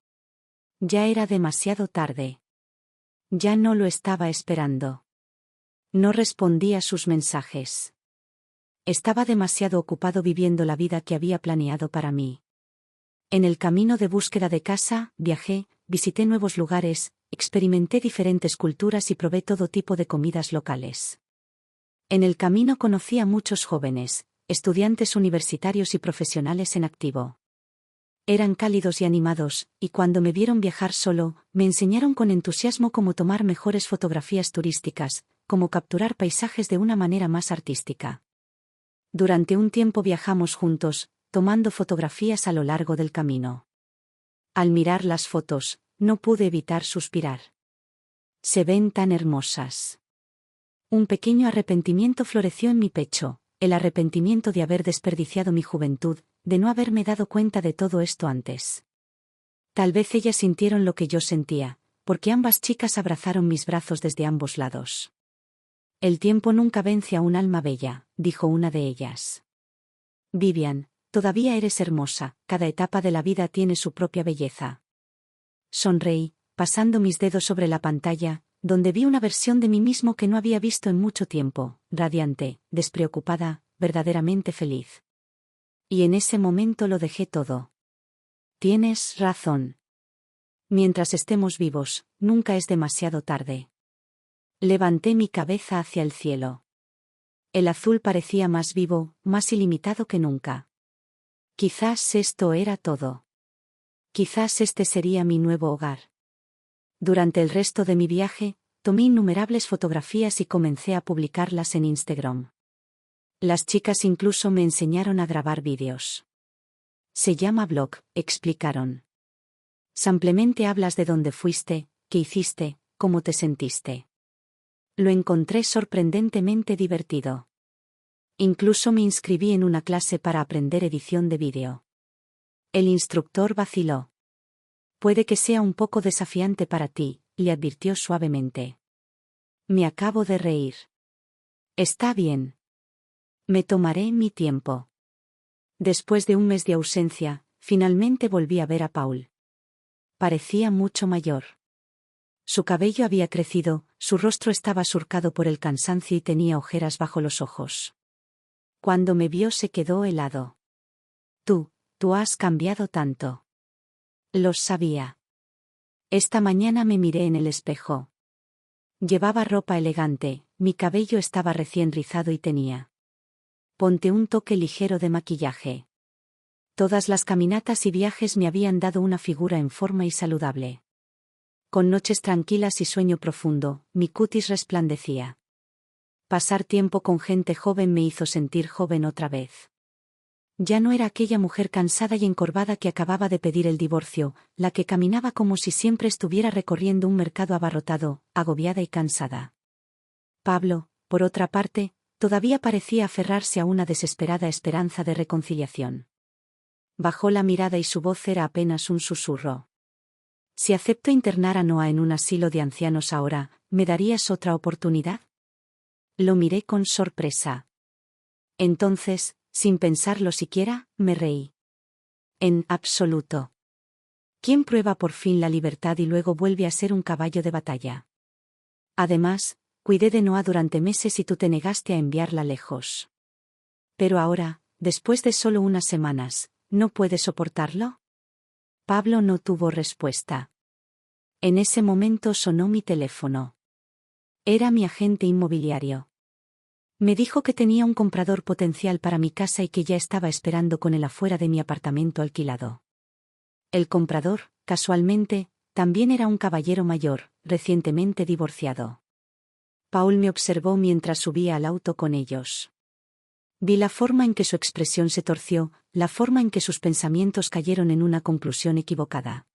Speaker 1: Ya era demasiado tarde. Ya no lo estaba esperando. No respondía a sus mensajes. Estaba demasiado ocupado viviendo la vida que había planeado para mí. En el camino de búsqueda de casa, viajé, visité nuevos lugares, experimenté diferentes culturas y probé todo tipo de comidas locales. En el camino conocí a muchos jóvenes, estudiantes universitarios y profesionales en activo. Eran cálidos y animados, y cuando me vieron viajar solo, me enseñaron con entusiasmo cómo tomar mejores fotografías turísticas, cómo capturar paisajes de una manera más artística. Durante un tiempo viajamos juntos, tomando fotografías a lo largo del camino. Al mirar las fotos, no pude evitar suspirar. Se ven tan hermosas. Un pequeño arrepentimiento floreció en mi pecho, el arrepentimiento de haber desperdiciado mi juventud, de no haberme dado cuenta de todo esto antes. Tal vez ellas sintieron lo que yo sentía, porque ambas chicas abrazaron mis brazos desde ambos lados. El tiempo nunca vence a un alma bella, dijo una de ellas. Vivian, todavía eres hermosa, cada etapa de la vida tiene su propia belleza. Sonreí, pasando mis dedos sobre la pantalla, donde vi una versión de mí mismo que no había visto en mucho tiempo, radiante, despreocupada, verdaderamente feliz. Y en ese momento lo dejé todo. Tienes razón. Mientras estemos vivos, nunca es demasiado tarde. Levanté mi cabeza hacia el cielo. El azul parecía más vivo, más ilimitado que nunca. Quizás esto era todo. Quizás este sería mi nuevo hogar. Durante el resto de mi viaje, tomé innumerables fotografías y comencé a publicarlas en Instagram. Las chicas incluso me enseñaron a grabar vídeos. Se llama blog, explicaron. Simplemente hablas de dónde fuiste, qué hiciste, cómo te sentiste. Lo encontré sorprendentemente divertido. Incluso me inscribí en una clase para aprender edición de vídeo. El instructor vaciló. Puede que sea un poco desafiante para ti, le advirtió suavemente. Me acabo de reír. Está bien. Me tomaré mi tiempo. Después de un mes de ausencia, finalmente volví a ver a Paul. Parecía mucho mayor. Su cabello había crecido, su rostro estaba surcado por el cansancio y tenía ojeras bajo los ojos. Cuando me vio se quedó helado. Tú has cambiado tanto. Lo sabía. Esta mañana me miré en el espejo. Llevaba ropa elegante, mi cabello estaba recién rizado y tenía. Ponte un toque ligero de maquillaje. Todas las caminatas y viajes me habían dado una figura en forma y saludable. Con noches tranquilas y sueño profundo, mi cutis resplandecía. Pasar tiempo con gente joven me hizo sentir joven otra vez. Ya no era aquella mujer cansada y encorvada que acababa de pedir el divorcio, la que caminaba como si siempre estuviera recorriendo un mercado abarrotado, agobiada y cansada. Pablo, por otra parte, todavía parecía aferrarse a una desesperada esperanza de reconciliación. Bajó la mirada y su voz era apenas un susurro. Si acepto internar a Noah en un asilo de ancianos ahora, ¿me darías otra oportunidad? Lo miré con sorpresa. Entonces, Sin pensarlo siquiera, me reí. En absoluto. ¿Quién prueba por fin la libertad y luego vuelve a ser un caballo de batalla? Además, cuidé de Noah durante meses y tú te negaste a enviarla lejos. Pero ahora, después de solo unas semanas, ¿no puedes soportarlo? Pablo no tuvo respuesta. En ese momento sonó mi teléfono. Era mi agente inmobiliario. Me dijo que tenía un comprador potencial para mi casa y que ya estaba esperando con él afuera de mi apartamento alquilado. El comprador, casualmente, también era un caballero mayor, recientemente divorciado. Paul me observó mientras subía al auto con ellos. Vi la forma en que su expresión se torció, la forma en que sus pensamientos cayeron en una conclusión equivocada.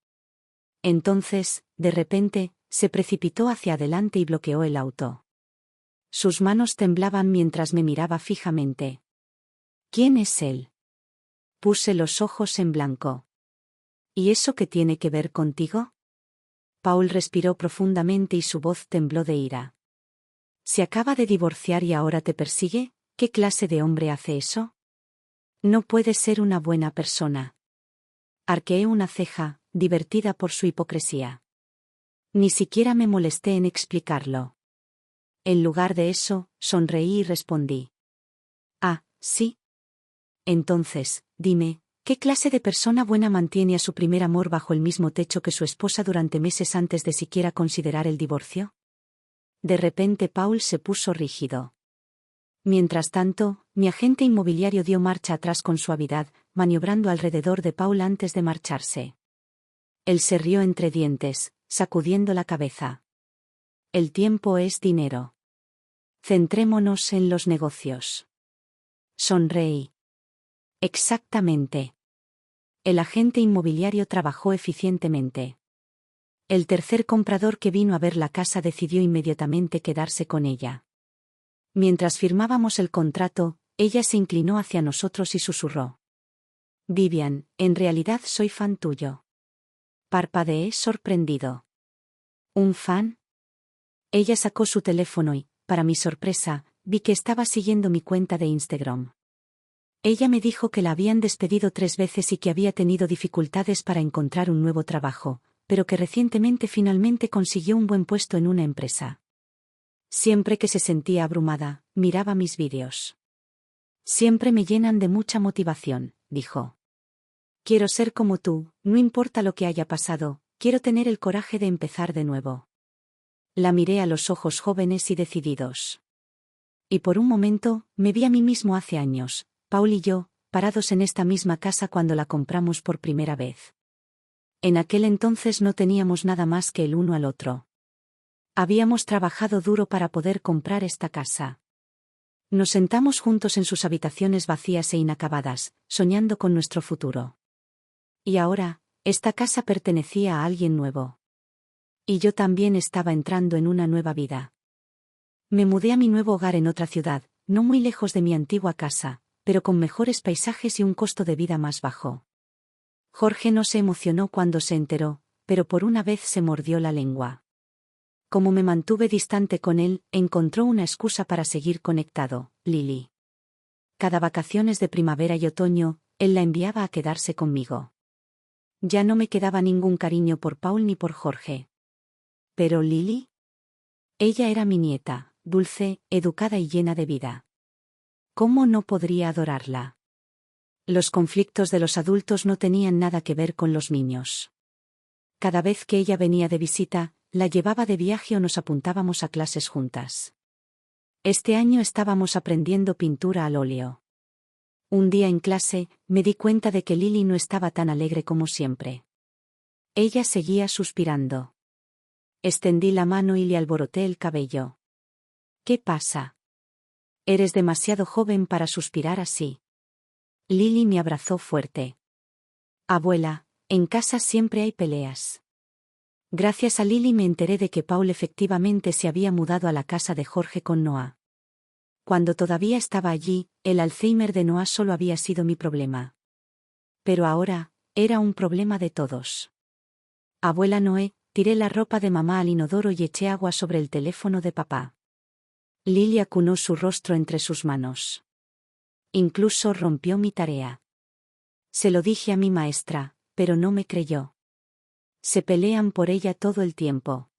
Speaker 1: Entonces, de repente, se precipitó hacia adelante y bloqueó el auto. Sus manos temblaban mientras me miraba fijamente. ¿Quién es él? Puse los ojos en blanco. ¿Y eso qué tiene que ver contigo? Paul respiró profundamente y su voz tembló de ira. ¿Se acaba de divorciar y ahora te persigue? ¿Qué clase de hombre hace eso? No puede ser una buena persona. Arqueé una ceja, divertida por su hipocresía. Ni siquiera me molesté en explicarlo. En lugar de eso, sonreí y respondí. Ah, sí. Entonces, dime, ¿qué clase de persona buena mantiene a su primer amor bajo el mismo techo que su esposa durante meses antes de siquiera considerar el divorcio? De repente Paul se puso rígido. Mientras tanto, mi agente inmobiliario dio marcha atrás con suavidad, maniobrando alrededor de Paul antes de marcharse. Él se rió entre dientes, sacudiendo la cabeza. El tiempo es dinero. Centrémonos en los negocios. Sonreí. Exactamente. El agente inmobiliario trabajó eficientemente. El tercer comprador que vino a ver la casa decidió inmediatamente quedarse con ella. Mientras firmábamos el contrato, ella se inclinó hacia nosotros y susurró. Vivian, en realidad soy fan tuyo. Parpadeé sorprendido. ¿Un fan? Ella sacó su teléfono y, para mi sorpresa, vi que estaba siguiendo mi cuenta de Instagram. Ella me dijo que la habían despedido 3 veces y que había tenido dificultades para encontrar un nuevo trabajo, pero que recientemente finalmente consiguió un buen puesto en una empresa. Siempre que se sentía abrumada, miraba mis vídeos. Siempre me llenan de mucha motivación, dijo. Quiero ser como tú, no importa lo que haya pasado, quiero tener el coraje de empezar de nuevo. La miré a los ojos jóvenes y decididos. Y por un momento, me vi a mí mismo hace años, Paul y yo, parados en esta misma casa cuando la compramos por primera vez. En aquel entonces no teníamos nada más que el uno al otro. Habíamos trabajado duro para poder comprar esta casa. Nos sentamos juntos en sus habitaciones vacías e inacabadas, soñando con nuestro futuro. Y ahora, esta casa pertenecía a alguien nuevo. Y yo también estaba entrando en una nueva vida. Me mudé a mi nuevo hogar en otra ciudad, no muy lejos de mi antigua casa, pero con mejores paisajes y un costo de vida más bajo. Jorge no se emocionó cuando se enteró, pero por una vez se mordió la lengua. Como me mantuve distante con él, encontró una excusa para seguir conectado, Lily. Cada vacaciones de primavera y otoño, él la enviaba a quedarse conmigo. Ya no me quedaba ningún cariño por Paul ni por Jorge. ¿Pero Lily? Ella era mi nieta, dulce, educada y llena de vida. ¿Cómo no podría adorarla? Los conflictos de los adultos no tenían nada que ver con los niños. Cada vez que ella venía de visita, la llevaba de viaje o nos apuntábamos a clases juntas. Este año estábamos aprendiendo pintura al óleo. Un día en clase, me di cuenta de que Lily no estaba tan alegre como siempre. Ella seguía suspirando. Extendí la mano y le alboroté el cabello. ¿Qué pasa? Eres demasiado joven para suspirar así. Lily me abrazó fuerte. Abuela, en casa siempre hay peleas. Gracias a Lily me enteré de que Paul efectivamente se había mudado a la casa de Jorge con Noah. Cuando todavía estaba allí, el Alzheimer de Noah solo había sido mi problema. Pero ahora, era un problema de todos. Abuela Noé, tiré la ropa de mamá al inodoro y eché agua sobre el teléfono de papá. Lily acunó su rostro entre sus manos. Incluso rompió mi tarea. Se lo dije a mi maestra, pero no me creyó. Se pelean por ella todo el tiempo.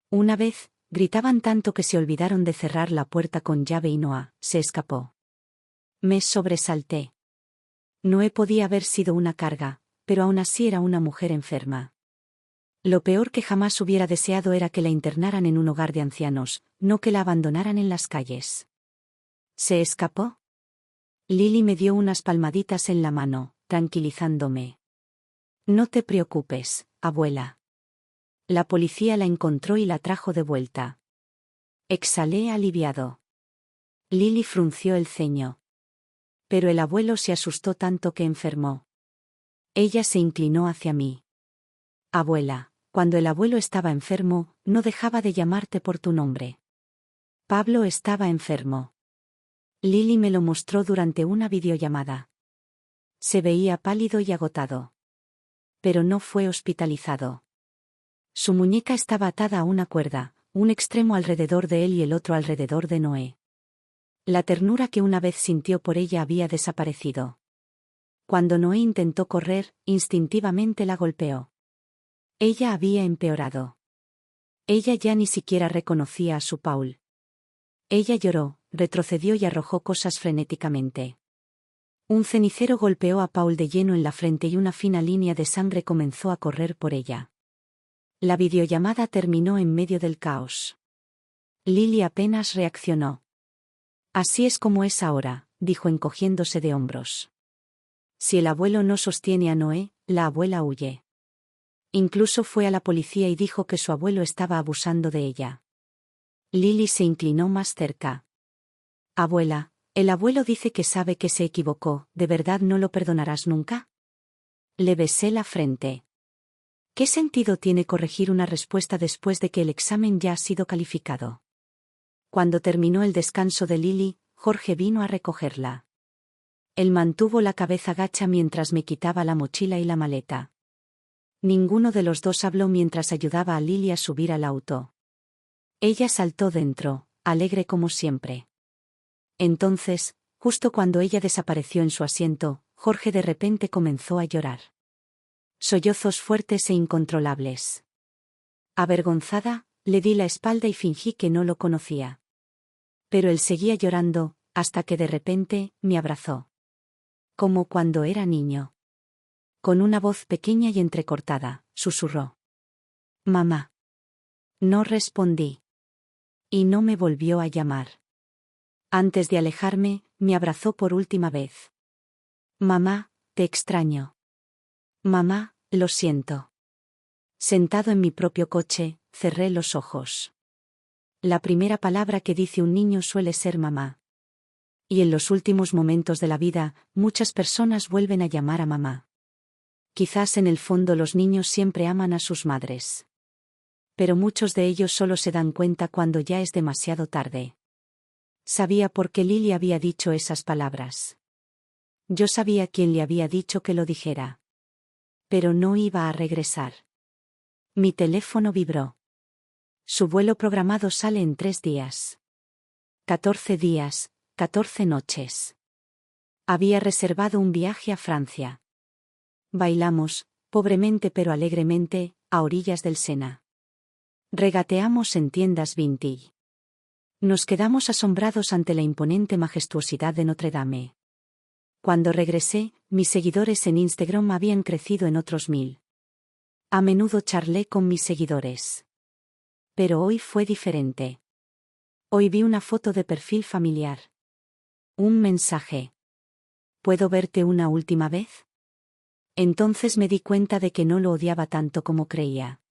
Speaker 1: Una vez, gritaban tanto que se olvidaron de cerrar la puerta con llave y Noah se escapó. Me sobresalté. Noé podía haber sido una carga, pero aún así era una mujer enferma. Lo peor que jamás hubiera deseado era que la internaran en un hogar de ancianos, no que la abandonaran en las calles. ¿Se escapó? Lily me dio unas palmaditas en la mano, tranquilizándome. No te preocupes, abuela. La policía la encontró y la trajo de vuelta. Exhalé aliviado. Lily frunció el ceño. Pero el abuelo se asustó tanto que enfermó. Ella se inclinó hacia mí. Abuela, cuando el abuelo estaba enfermo, no dejaba de llamarte por tu nombre. Pablo estaba enfermo. Lily me lo mostró durante una videollamada. Se veía pálido y agotado. Pero no fue hospitalizado. Su muñeca estaba atada a una cuerda, un extremo alrededor de él y el otro alrededor de Noé. La ternura que una vez sintió por ella había desaparecido. Cuando Noé intentó correr, instintivamente la golpeó. Ella había empeorado. Ella ya ni siquiera reconocía a su Paul. Ella lloró, retrocedió y arrojó cosas frenéticamente. Un cenicero golpeó a Paul de lleno en la frente y una fina línea de sangre comenzó a correr por ella. La videollamada terminó en medio del caos. Lily apenas reaccionó. Así es como es ahora, dijo encogiéndose de hombros. Si el abuelo no sostiene a Noé, la abuela huye. Incluso fue a la policía y dijo que su abuelo estaba abusando de ella. Lily se inclinó más cerca. Abuela, el abuelo dice que sabe que se equivocó, ¿de verdad no lo perdonarás nunca? Le besé la frente. ¿Qué sentido tiene corregir una respuesta después de que el examen ya ha sido calificado? Cuando terminó el descanso de Lily, Jorge vino a recogerla. Él mantuvo la cabeza gacha mientras me quitaba la mochila y la maleta. Ninguno de los dos habló mientras ayudaba a Lily a subir al auto. Ella saltó dentro, alegre como siempre. Entonces, justo cuando ella desapareció en su asiento, Jorge de repente comenzó a llorar. Sollozos fuertes e incontrolables. Avergonzada, le di la espalda y fingí que no lo conocía. Pero él seguía llorando, hasta que de repente, me abrazó. Como cuando era niño. Con una voz pequeña y entrecortada, susurró. Mamá. No respondí. Y no me volvió a llamar. Antes de alejarme, me abrazó por última vez. Mamá, te extraño. Mamá, lo siento. Sentado en mi propio coche, cerré los ojos. La primera palabra que dice un niño suele ser mamá. Y en los últimos momentos de la vida, muchas personas vuelven a llamar a mamá. Quizás en el fondo los niños siempre aman a sus madres. Pero muchos de ellos solo se dan cuenta cuando ya es demasiado tarde. Sabía por qué Lily había dicho esas palabras. Yo sabía quién le había dicho que lo dijera. Pero no iba a regresar. Mi teléfono vibró. Su vuelo programado sale en 3 días. 14 días, 14 noches. Había reservado un viaje a Francia. Bailamos, pobremente pero alegremente, a orillas del Sena. Regateamos en tiendas vintage. Nos quedamos asombrados ante la imponente majestuosidad de Notre Dame. Cuando regresé, mis seguidores en Instagram habían crecido en otros 1000. A menudo charlé con mis seguidores. Pero hoy fue diferente. Hoy vi una foto de perfil familiar. Un mensaje. ¿Puedo verte una última vez? Entonces me di cuenta de que no lo odiaba tanto como creía.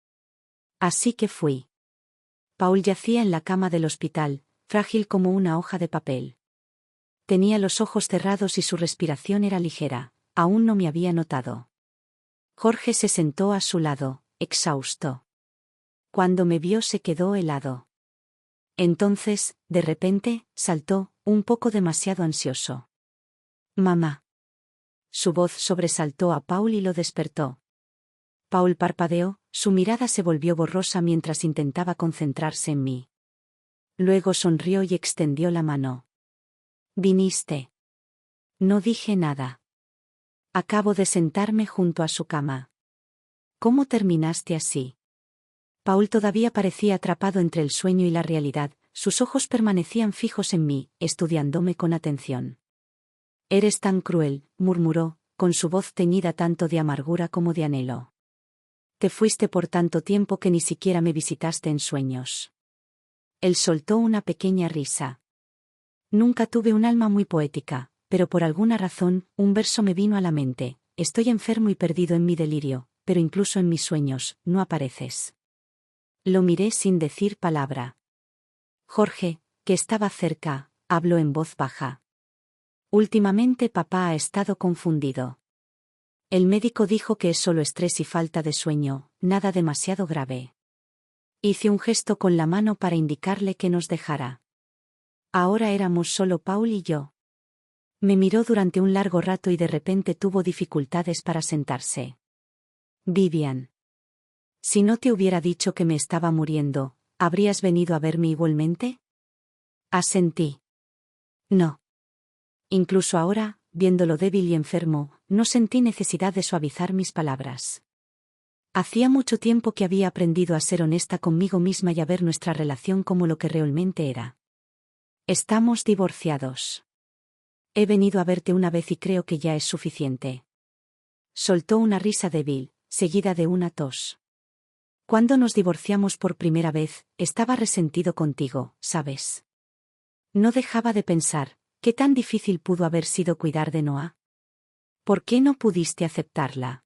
Speaker 1: Así que fui. Paul yacía en la cama del hospital, frágil como una hoja de papel. Tenía los ojos cerrados y su respiración era ligera, aún no me había notado. Jorge se sentó a su lado, exhausto. Cuando me vio se quedó helado. Entonces, de repente, saltó, un poco demasiado ansioso. Mamá. Su voz sobresaltó a Paul y lo despertó. Paul parpadeó, su mirada se volvió borrosa mientras intentaba concentrarse en mí. Luego sonrió y extendió la mano. Viniste. No dije nada. Acabo de sentarme junto a su cama. ¿Cómo terminaste así? Paul todavía parecía atrapado entre el sueño y la realidad, sus ojos permanecían fijos en mí, estudiándome con atención. Eres tan cruel, murmuró, con su voz teñida tanto de amargura como de anhelo. Te fuiste por tanto tiempo que ni siquiera me visitaste en sueños. Él soltó una pequeña risa. Nunca tuve un alma muy poética, pero por alguna razón, un verso me vino a la mente. Estoy enfermo y perdido en mi delirio, pero incluso en mis sueños, no apareces. Lo miré sin decir palabra. Jorge, que estaba cerca, habló en voz baja. Últimamente papá ha estado confundido. El médico dijo que es solo estrés y falta de sueño, nada demasiado grave. Hice un gesto con la mano para indicarle que nos dejara. Ahora éramos solo Paul y yo. Me miró durante un largo rato y de repente tuvo dificultades para sentarse. Vivian. Si no te hubiera dicho que me estaba muriendo, ¿habrías venido a verme igualmente? Asentí. No. Incluso ahora, viéndolo débil y enfermo, no sentí necesidad de suavizar mis palabras. Hacía mucho tiempo que había aprendido a ser honesta conmigo misma y a ver nuestra relación como lo que realmente era. Estamos divorciados. He venido a verte una vez y creo que ya es suficiente. Soltó una risa débil, seguida de una tos. Cuando nos divorciamos por primera vez, estaba resentido contigo, ¿sabes? No dejaba de pensar, ¿qué tan difícil pudo haber sido cuidar de Noah? ¿Por qué no pudiste aceptarla?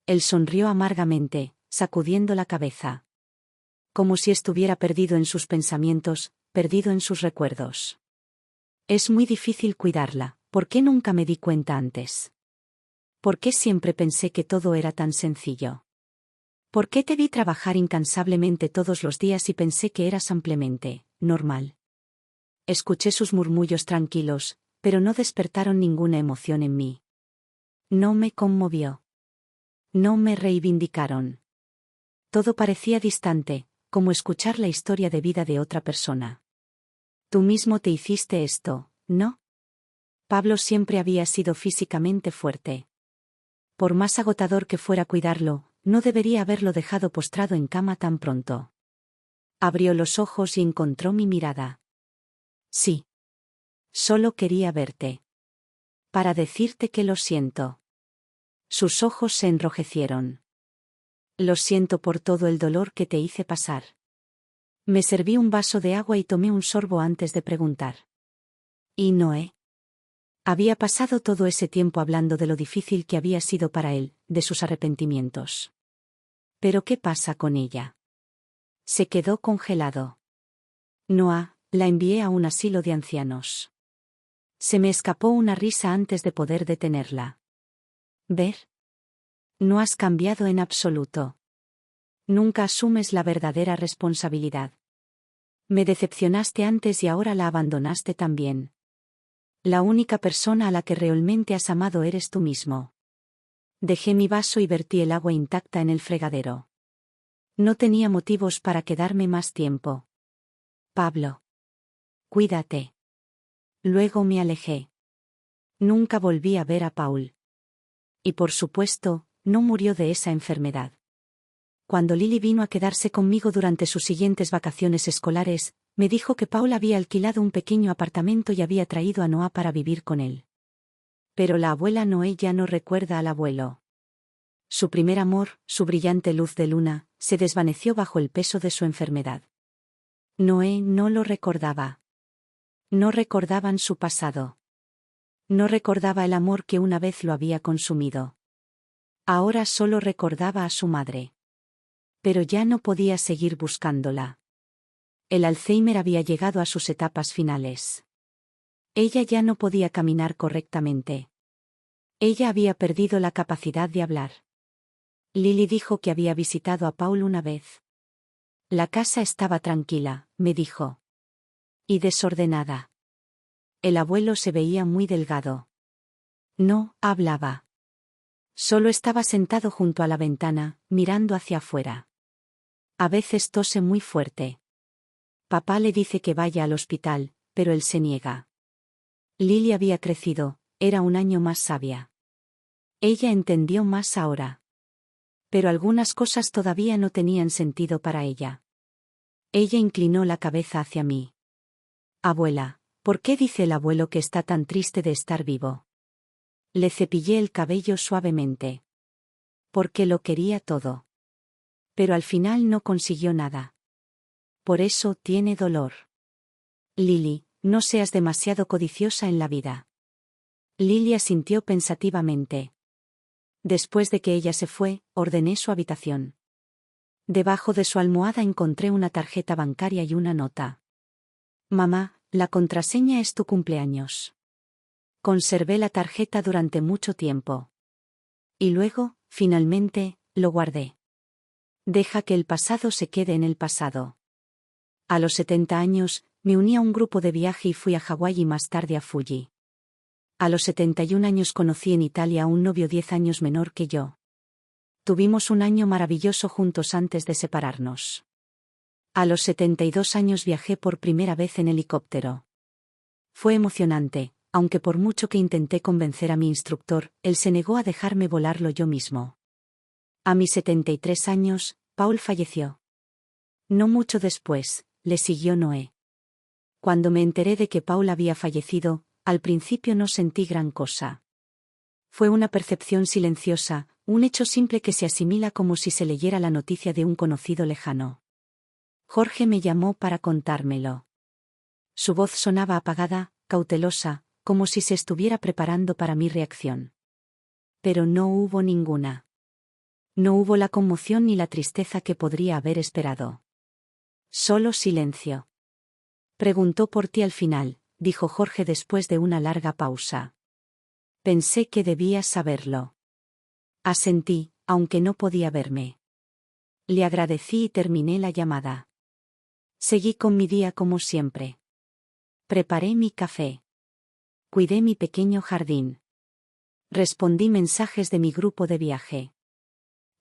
Speaker 1: Él sonrió amargamente, sacudiendo la cabeza. Como si estuviera perdido en sus pensamientos, perdido en sus recuerdos. Es muy difícil cuidarla, ¿por qué nunca me di cuenta antes? ¿Por qué siempre pensé que todo era tan sencillo? ¿Por qué te vi trabajar incansablemente todos los días y pensé que eras ampliamente normal? Escuché sus murmullos tranquilos, pero no despertaron ninguna emoción en mí. No me conmovió. No me reivindicaron. Todo parecía distante, como escuchar la historia de vida de otra persona. Tú mismo te hiciste esto, ¿no? Pablo siempre había sido físicamente fuerte. Por más agotador que fuera cuidarlo, no debería haberlo dejado postrado en cama tan pronto. Abrió los ojos y encontró mi mirada. Sí. Solo quería verte. Para decirte que lo siento. Sus ojos se enrojecieron. Lo siento por todo el dolor que te hice pasar. Me serví un vaso de agua y tomé un sorbo antes de preguntar. ¿Y Noé? Había pasado todo ese tiempo hablando de lo difícil que había sido para él, de sus arrepentimientos. ¿Pero qué pasa con ella? Se quedó congelado. Noah, la envié a un asilo de ancianos. Se me escapó una risa antes de poder detenerla. ¿Ver? No has cambiado en absoluto. Nunca asumes la verdadera responsabilidad. Me decepcionaste antes y ahora la abandonaste también. La única persona a la que realmente has amado eres tú mismo. Dejé mi vaso y vertí el agua intacta en el fregadero. No tenía motivos para quedarme más tiempo. Pablo. Cuídate. Luego me alejé. Nunca volví a ver a Paul. Y por supuesto, no murió de esa enfermedad. Cuando Lily vino a quedarse conmigo durante sus siguientes vacaciones escolares, me dijo que Paul había alquilado un pequeño apartamento y había traído a Noah para vivir con él. Pero la abuela Noé ya no recuerda al abuelo. Su primer amor, su brillante luz de luna, se desvaneció bajo el peso de su enfermedad. Noé no lo recordaba. No recordaban su pasado. No recordaba el amor que una vez lo había consumido. Ahora solo recordaba a su madre. Pero ya no podía seguir buscándola. El Alzheimer había llegado a sus etapas finales. Ella ya no podía caminar correctamente. Ella había perdido la capacidad de hablar. Lily dijo que había visitado a Paul una vez. La casa estaba tranquila, me dijo. Y desordenada. El abuelo se veía muy delgado. No hablaba. Solo estaba sentado junto a la ventana, mirando hacia afuera. A veces tose muy fuerte. Papá le dice que vaya al hospital, pero él se niega. Lily había crecido, era un año más sabia. Ella entendió más ahora. Pero algunas cosas todavía no tenían sentido para ella. Ella inclinó la cabeza hacia mí. Abuela, ¿por qué dice el abuelo que está tan triste de estar vivo? Le cepillé el cabello suavemente. Porque lo quería todo. Pero al final no consiguió nada. Por eso tiene dolor. Lily, no seas demasiado codiciosa en la vida. Lily asintió pensativamente. Después de que ella se fue, ordené su habitación. Debajo de su almohada encontré una tarjeta bancaria y una nota. Mamá, la contraseña es tu cumpleaños. Conservé la tarjeta durante mucho tiempo. Y luego, finalmente, lo guardé. Deja que el pasado se quede en el pasado. A los 70 años, me uní a un grupo de viaje y fui a Hawái y más tarde a Fuji. A los 71 años conocí en Italia a un novio 10 años menor que yo. Tuvimos un año maravilloso juntos antes de separarnos. A los 72 años viajé por primera vez en helicóptero. Fue emocionante, aunque por mucho que intenté convencer a mi instructor, él se negó a dejarme volarlo yo mismo. A mis 73 años, Paul falleció. No mucho después, le siguió Noé. Cuando me enteré de que Paul había fallecido, al principio no sentí gran cosa. Fue una percepción silenciosa, un hecho simple que se asimila como si se leyera la noticia de un conocido lejano. Jorge me llamó para contármelo. Su voz sonaba apagada, cautelosa, como si se estuviera preparando para mi reacción. Pero no hubo ninguna. No hubo la conmoción ni la tristeza que podría haber esperado. Solo silencio. Preguntó por ti al final, dijo Jorge después de una larga pausa. Pensé que debías saberlo. Asentí, aunque no podía verme. Le agradecí y terminé la llamada. Seguí con mi día como siempre. Preparé mi café. Cuidé mi pequeño jardín. Respondí mensajes de mi grupo de viaje.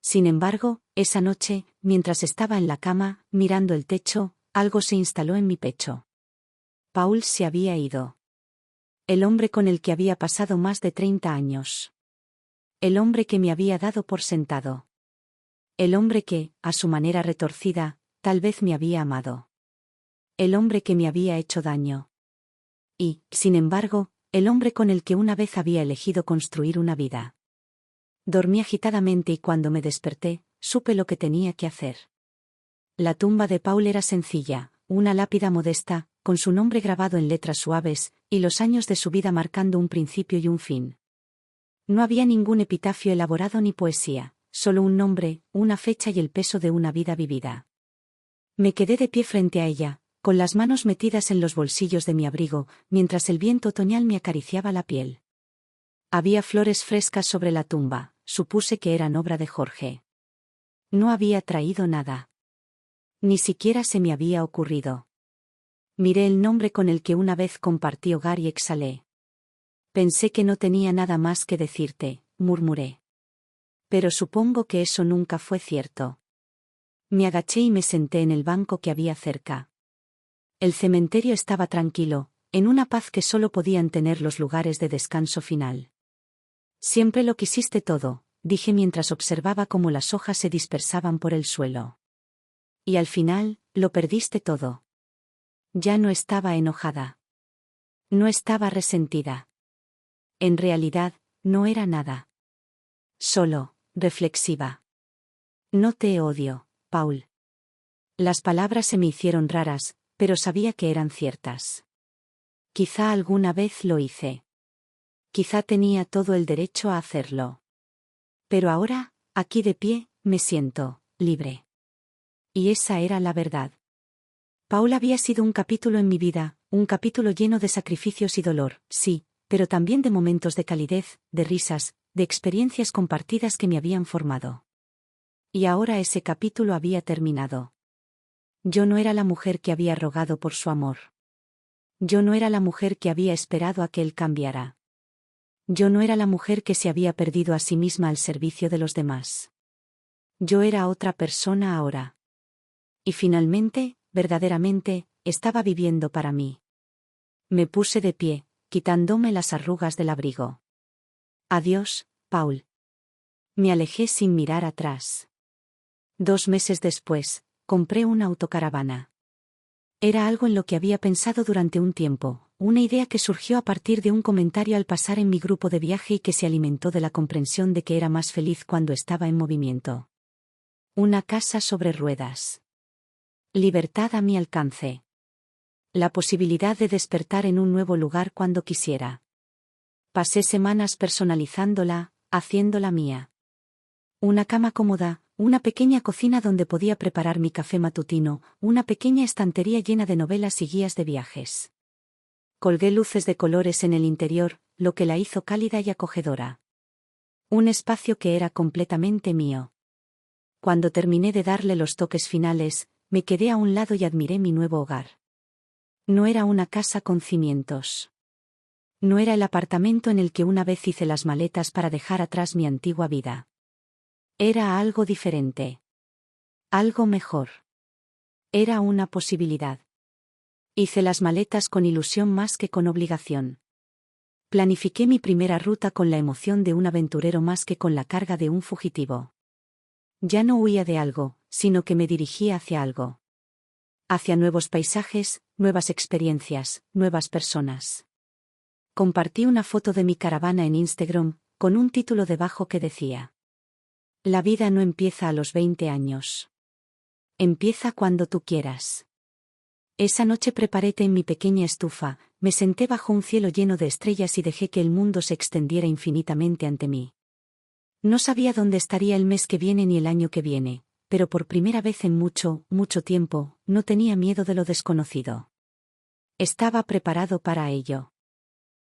Speaker 1: Sin embargo, esa noche, mientras estaba en la cama, mirando el techo, algo se instaló en mi pecho. Paul se había ido. El hombre con el que había pasado más de 30 años. El hombre que me había dado por sentado. El hombre que, a su manera retorcida, tal vez me había amado. El hombre que me había hecho daño. Y, sin embargo, el hombre con el que una vez había elegido construir una vida. Dormí agitadamente y cuando me desperté, supe lo que tenía que hacer. La tumba de Paul era sencilla, una lápida modesta, con su nombre grabado en letras suaves, y los años de su vida marcando un principio y un fin. No había ningún epitafio elaborado ni poesía, solo un nombre, una fecha y el peso de una vida vivida. Me quedé de pie frente a ella, con las manos metidas en los bolsillos de mi abrigo, mientras el viento otoñal me acariciaba la piel. Había flores frescas sobre la tumba, supuse que eran obra de Jorge. No había traído nada. Ni siquiera se me había ocurrido. Miré el nombre con el que una vez compartí hogar y exhalé. Pensé que no tenía nada más que decirte, murmuré. Pero supongo que eso nunca fue cierto. Me agaché y me senté en el banco que había cerca. El cementerio estaba tranquilo, en una paz que solo podían tener los lugares de descanso final. Siempre lo quisiste todo, dije mientras observaba cómo las hojas se dispersaban por el suelo. Y al final, lo perdiste todo. Ya no estaba enojada. No estaba resentida. En realidad, no era nada. Solo, reflexiva. No te odio, Paul. Las palabras se me hicieron raras, pero sabía que eran ciertas. Quizá alguna vez lo hice. Quizá tenía todo el derecho a hacerlo. Pero ahora, aquí de pie, me siento libre. Y esa era la verdad. Paul había sido un capítulo en mi vida, un capítulo lleno de sacrificios y dolor, sí, pero también de momentos de calidez, de risas, de experiencias compartidas que me habían formado. Y ahora ese capítulo había terminado. Yo no era la mujer que había rogado por su amor. Yo no era la mujer que había esperado a que él cambiara. Yo no era la mujer que se había perdido a sí misma al servicio de los demás. Yo era otra persona ahora. Y finalmente, verdaderamente, estaba viviendo para mí. Me puse de pie, quitándome las arrugas del abrigo. Adiós, Paul. Me alejé sin mirar atrás. 2 meses después, compré una autocaravana. Era algo en lo que había pensado durante un tiempo, una idea que surgió a partir de un comentario al pasar en mi grupo de viaje y que se alimentó de la comprensión de que era más feliz cuando estaba en movimiento. Una casa sobre ruedas. Libertad a mi alcance. La posibilidad de despertar en un nuevo lugar cuando quisiera. Pasé semanas personalizándola, haciéndola mía. Una cama cómoda, una pequeña cocina donde podía preparar mi café matutino, una pequeña estantería llena de novelas y guías de viajes. Colgué luces de colores en el interior, lo que la hizo cálida y acogedora. Un espacio que era completamente mío. Cuando terminé de darle los toques finales, me quedé a un lado y admiré mi nuevo hogar. No era una casa con cimientos. No era el apartamento en el que una vez hice las maletas para dejar atrás mi antigua vida. Era algo diferente. Algo mejor. Era una posibilidad. Hice las maletas con ilusión más que con obligación. Planifiqué mi primera ruta con la emoción de un aventurero más que con la carga de un fugitivo. Ya no huía de algo, sino que me dirigía hacia algo. Hacia nuevos paisajes, nuevas experiencias, nuevas personas. Compartí una foto de mi caravana en Instagram, con un título debajo que decía: La vida no empieza a los 20 años. Empieza cuando tú quieras. Esa noche preparé té en mi pequeña estufa, me senté bajo un cielo lleno de estrellas y dejé que el mundo se extendiera infinitamente ante mí. No sabía dónde estaría el mes que viene ni el año que viene, pero por primera vez en mucho, mucho tiempo, no tenía miedo de lo desconocido. Estaba preparado para ello.